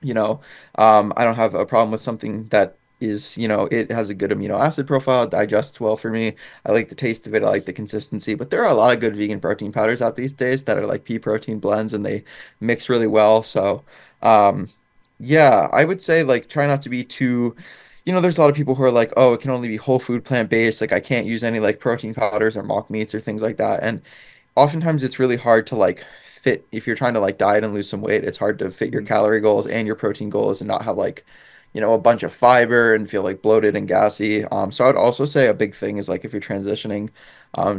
Speaker 1: you know, I don't have a problem with something that is, it has a good amino acid profile, it digests well for me. I like the taste of it, I like the consistency. But there are a lot of good vegan protein powders out these days that are like pea protein blends and they mix really well. So, um, yeah, I would say like try not to be too, there's a lot of people who are like, oh, it can only be whole food plant based. Like I can't use any like protein powders or mock meats or things like that. And oftentimes it's really hard to like fit if you're trying to like diet and lose some weight, it's hard to fit your
Speaker 2: Hmm.
Speaker 1: calorie goals and your protein goals and not have like a bunch of fiber and feel like bloated and gassy. So I would also say a big thing is like if you're transitioning,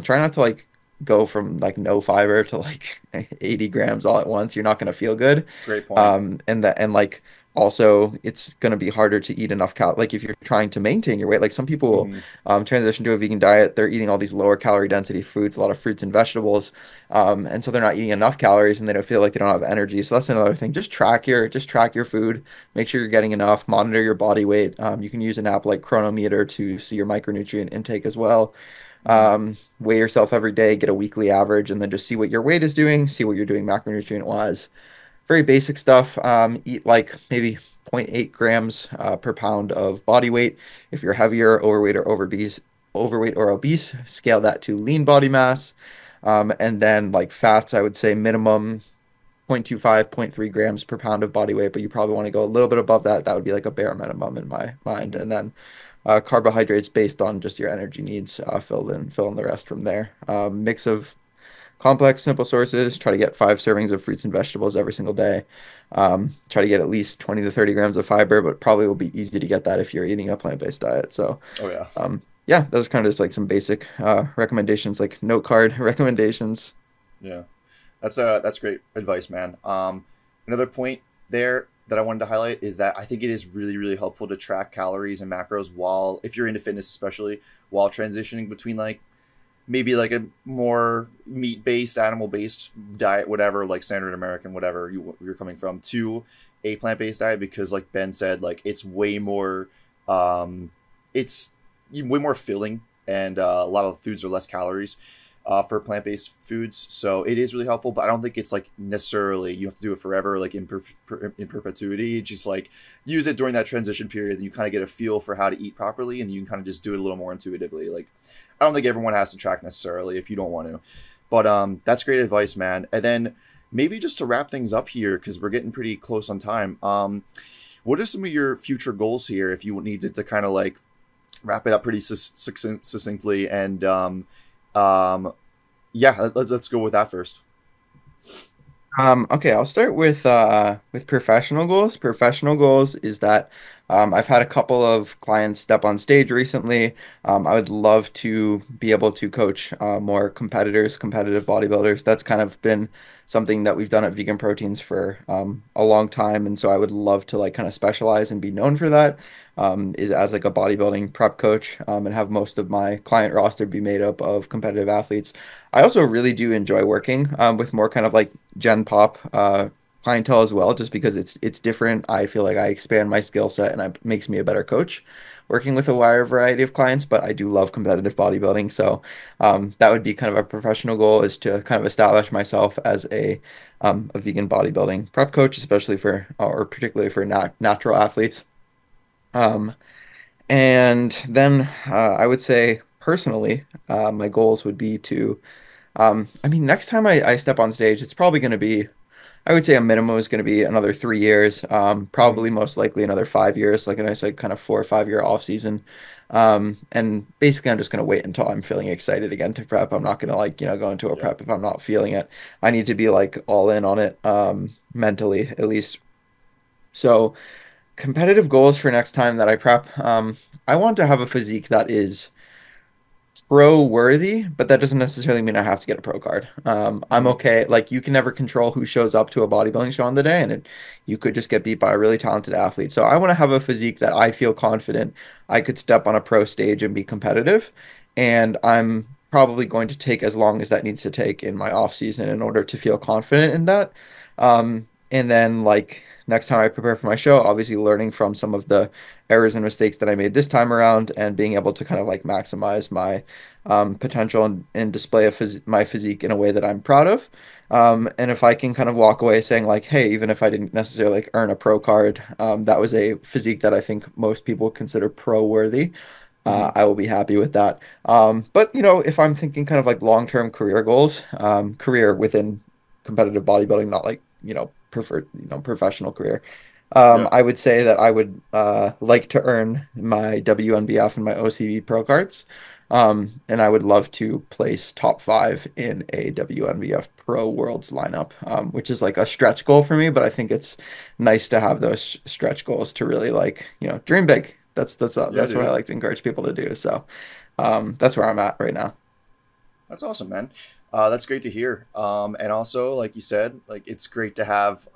Speaker 1: try not to like go from like no fiber to like 80 grams all at once. You're not going to feel good.
Speaker 2: Great point.
Speaker 1: And like Also, it's going to be harder to eat enough like if you're trying to maintain your weight. Like some people
Speaker 2: Hmm.
Speaker 1: transition to a vegan diet, they're eating all these lower calorie density foods, a lot of fruits and vegetables, and so they're not eating enough calories and they don't feel like they don't have energy. So that's another thing. Just track your food, make sure you're getting enough, monitor your body weight. You can use an app like Chronometer to see your micronutrient intake as well.
Speaker 2: Hmm.
Speaker 1: Weigh yourself every day, get a weekly average, and then just see what your weight is doing, see what you're doing macronutrient wise. Very basic stuff. Eat like maybe zero point 0.8 grams per pound of body weight. If you're heavier, overweight or obese, scale that to lean body mass. And then like fats, I would say minimum 0.25, zero point 0.3 grams per pound of body weight, but you probably want to go a little bit above that. That would be like a bare minimum in my mind.
Speaker 2: Hmm.
Speaker 1: And then carbohydrates based on just your energy needs, fill in the rest from there. Mix of complex, simple sources. Try to get 5 servings of fruits and vegetables every single day. Try to get at least 20 to 30 grams of fiber, but probably will be easy to get that if you're eating a plant-based diet. So,
Speaker 2: Oh yeah.
Speaker 1: yeah, those are kind of just like some basic recommendations, like note card recommendations.
Speaker 2: Yeah. That's great advice, man. Another point there that I wanted to highlight is that I think it is really, really helpful to track calories and macros while, if you're into fitness, especially while transitioning between like maybe like a more meat based, animal based diet, whatever, like standard American, whatever you're coming from, to a plant based diet, because like Ben said, like it's way more, um, it's way more filling, and a lot of foods are less calories for plant based foods. So it is really helpful, but I don't think it's like necessarily you have to do it forever, like in perpetuity. Just like use it during that transition period, and you kind of get a feel for how to eat properly, and you can kind of just do it a little more intuitively. Like I don't think everyone has to track necessarily if you don't want to. But that's great advice, man. And then maybe just to wrap things up here, because we're getting pretty close on time. What are some of your future goals here if you needed to kind of like wrap it up pretty succinctly? And um, yeah, let's go with that first.
Speaker 1: Okay, I'll start with professional goals. Professional goals is that I've had a couple of clients step on stage recently. I would love to be able to coach more competitors, competitive bodybuilders. That's kind of been something that we've done at Vegan Proteins for a long time, and so I would love to like kind of specialize and be known for that. Is as like a bodybuilding prep coach, and have most of my client roster be made up of competitive athletes. I also really do enjoy working with more kind of like Gen Pop clientele as well, just because it's different. I feel like I expand my skill set and it makes me a better coach working with a wider variety of clients. But I do love competitive bodybuilding, so that would be kind of a professional goal is to kind of establish myself as a vegan bodybuilding prep coach, especially for or particularly for natural athletes. Um, and then I would say personally, my goals would be to I mean, next time I step on stage, it's probably going to be, I would say a minimum is going to be another 3 years,
Speaker 2: Hmm.
Speaker 1: probably most likely another 5 years, like a nice, like kind of 4 or 5 year off season. And basically, I'm just going to wait until I'm feeling excited again to prep. I'm not going to like, go into a
Speaker 2: Yeah.
Speaker 1: prep if I'm not feeling it. I need to be like all in on it, mentally at least. So, competitive goals for next time that I prep, I want to have a physique that is pro worthy, but that doesn't necessarily mean I have to get a pro card. I'm
Speaker 2: Hmm.
Speaker 1: okay. Like you can never control who shows up to a bodybuilding show on the day, and you could just get beat by a really talented athlete. So I want to have a physique that I feel confident I could step on a pro stage and be competitive. And I'm probably going to take as long as that needs to take in my off season in order to feel confident in that. And then like next time I prepare for my show, obviously learning from some of the errors and mistakes that I made this time around and being able to kind of like maximize my potential and display my physique in a way that I'm proud of. And if I can kind of walk away saying like, hey, even if I didn't necessarily like earn a pro card, that was a physique that I think most people consider pro worthy.
Speaker 2: Hmm.
Speaker 1: I will be happy with that. But if I'm thinking kind of like long-term career goals, career within competitive bodybuilding, not like prefer professional career.
Speaker 2: Yeah.
Speaker 1: I would say that I would like to earn my WNBF and my OCB pro cards. And I would love to place top five in a WNBF Pro Worlds lineup, which is like a stretch goal for me, but I think it's nice to have those stretch goals to really like, dream big.
Speaker 2: Yeah,
Speaker 1: That's what I
Speaker 2: dude.
Speaker 1: like to encourage people to do. So that's where I'm at right now.
Speaker 2: That's awesome, man. That's great to hear. And also, like you said, like it's great to have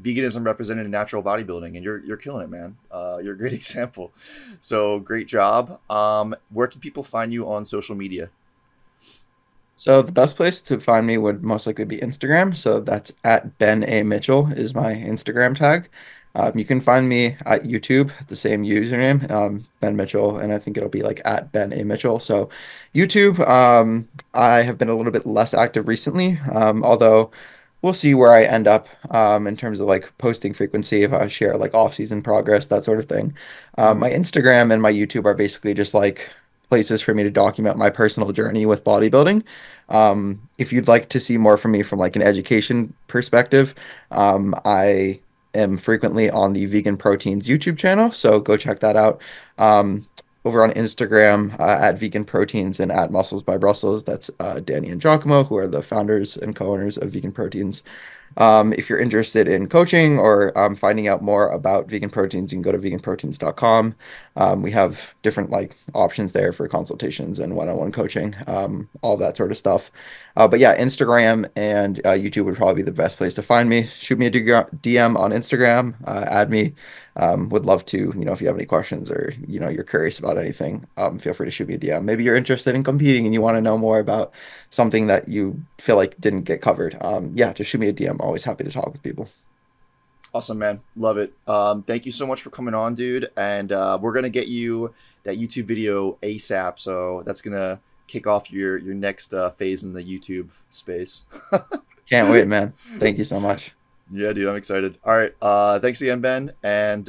Speaker 2: veganism represented in natural bodybuilding, and you're killing it, man. You're a great example. So great job. Where can people find you on social media?
Speaker 1: So the best place to find me would most likely be Instagram. So that's at Ben A. Mitchell is my Instagram tag. You can find me at YouTube, the same username, Ben Mitchell, and I think it'll be like at Ben A. Mitchell. So YouTube, I have been a little bit less active recently, although we'll see where I end up in terms of like posting frequency, if I share like off-season progress, that sort of thing.
Speaker 2: Mm-hmm.
Speaker 1: My Instagram and my YouTube are basically just like places for me to document my personal journey with bodybuilding. If you'd like to see more from me from like an education perspective, I am frequently on the Vegan Proteins YouTube channel, so go check that out. Um, Over on Instagram at Vegan Proteins and at Muscles by Brussels, that's Danny and Giacomo, who are the founders and co-owners of Vegan Proteins. If you're interested in coaching or finding out more about vegan proteins, you can go to veganproteins.com. We have different like options there for consultations and one-on-one coaching, all that sort of stuff. But yeah, Instagram and YouTube would probably be the best place to find me. Shoot me a DM on Instagram, add me. Would love to, if you have any questions or, you're curious about anything, feel free to shoot me a DM. Maybe you're interested in competing and you want to know more about something that you feel like didn't get covered. Yeah, just shoot me a DM. Always happy to talk with people.
Speaker 2: Awesome, man. Love it. Thank you so much for coming on, dude. And we're gonna get you that YouTube video ASAP. So that's gonna kick off your next phase in the YouTube space.
Speaker 1: Can't wait, man. Thank you so much.
Speaker 2: Yeah, dude, I'm excited. All right. Thanks again, Ben, and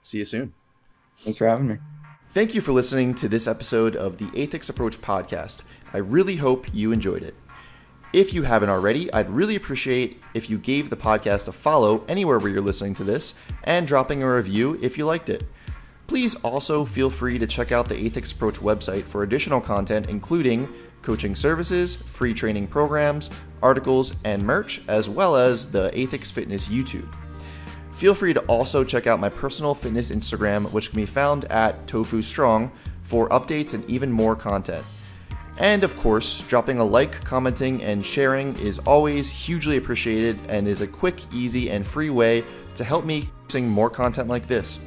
Speaker 2: see you soon.
Speaker 1: Thanks for having me.
Speaker 2: Thank you for listening to this episode of the Ethics Approach podcast. I really hope you enjoyed it. If you haven't already, I'd really appreciate if you gave the podcast a follow anywhere where you're listening to this and dropping a review if you liked it. Please also feel free to check out the Ethics Approach website for additional content, including coaching services, free training programs, articles, and merch, as well as the Ethics Fitness YouTube. Feel free to also check out my personal fitness Instagram, which can be found at Tofu Strong, for updates and even more content. And of course, dropping a like, commenting, and sharing is always hugely appreciated and is a quick, easy, and free way to help me sing more content like this.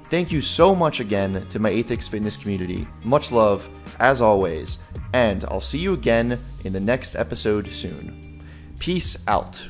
Speaker 2: Thank you so much again to my Ethics Fitness community. Much love, as always, and I'll see you again in the next episode soon. Peace out.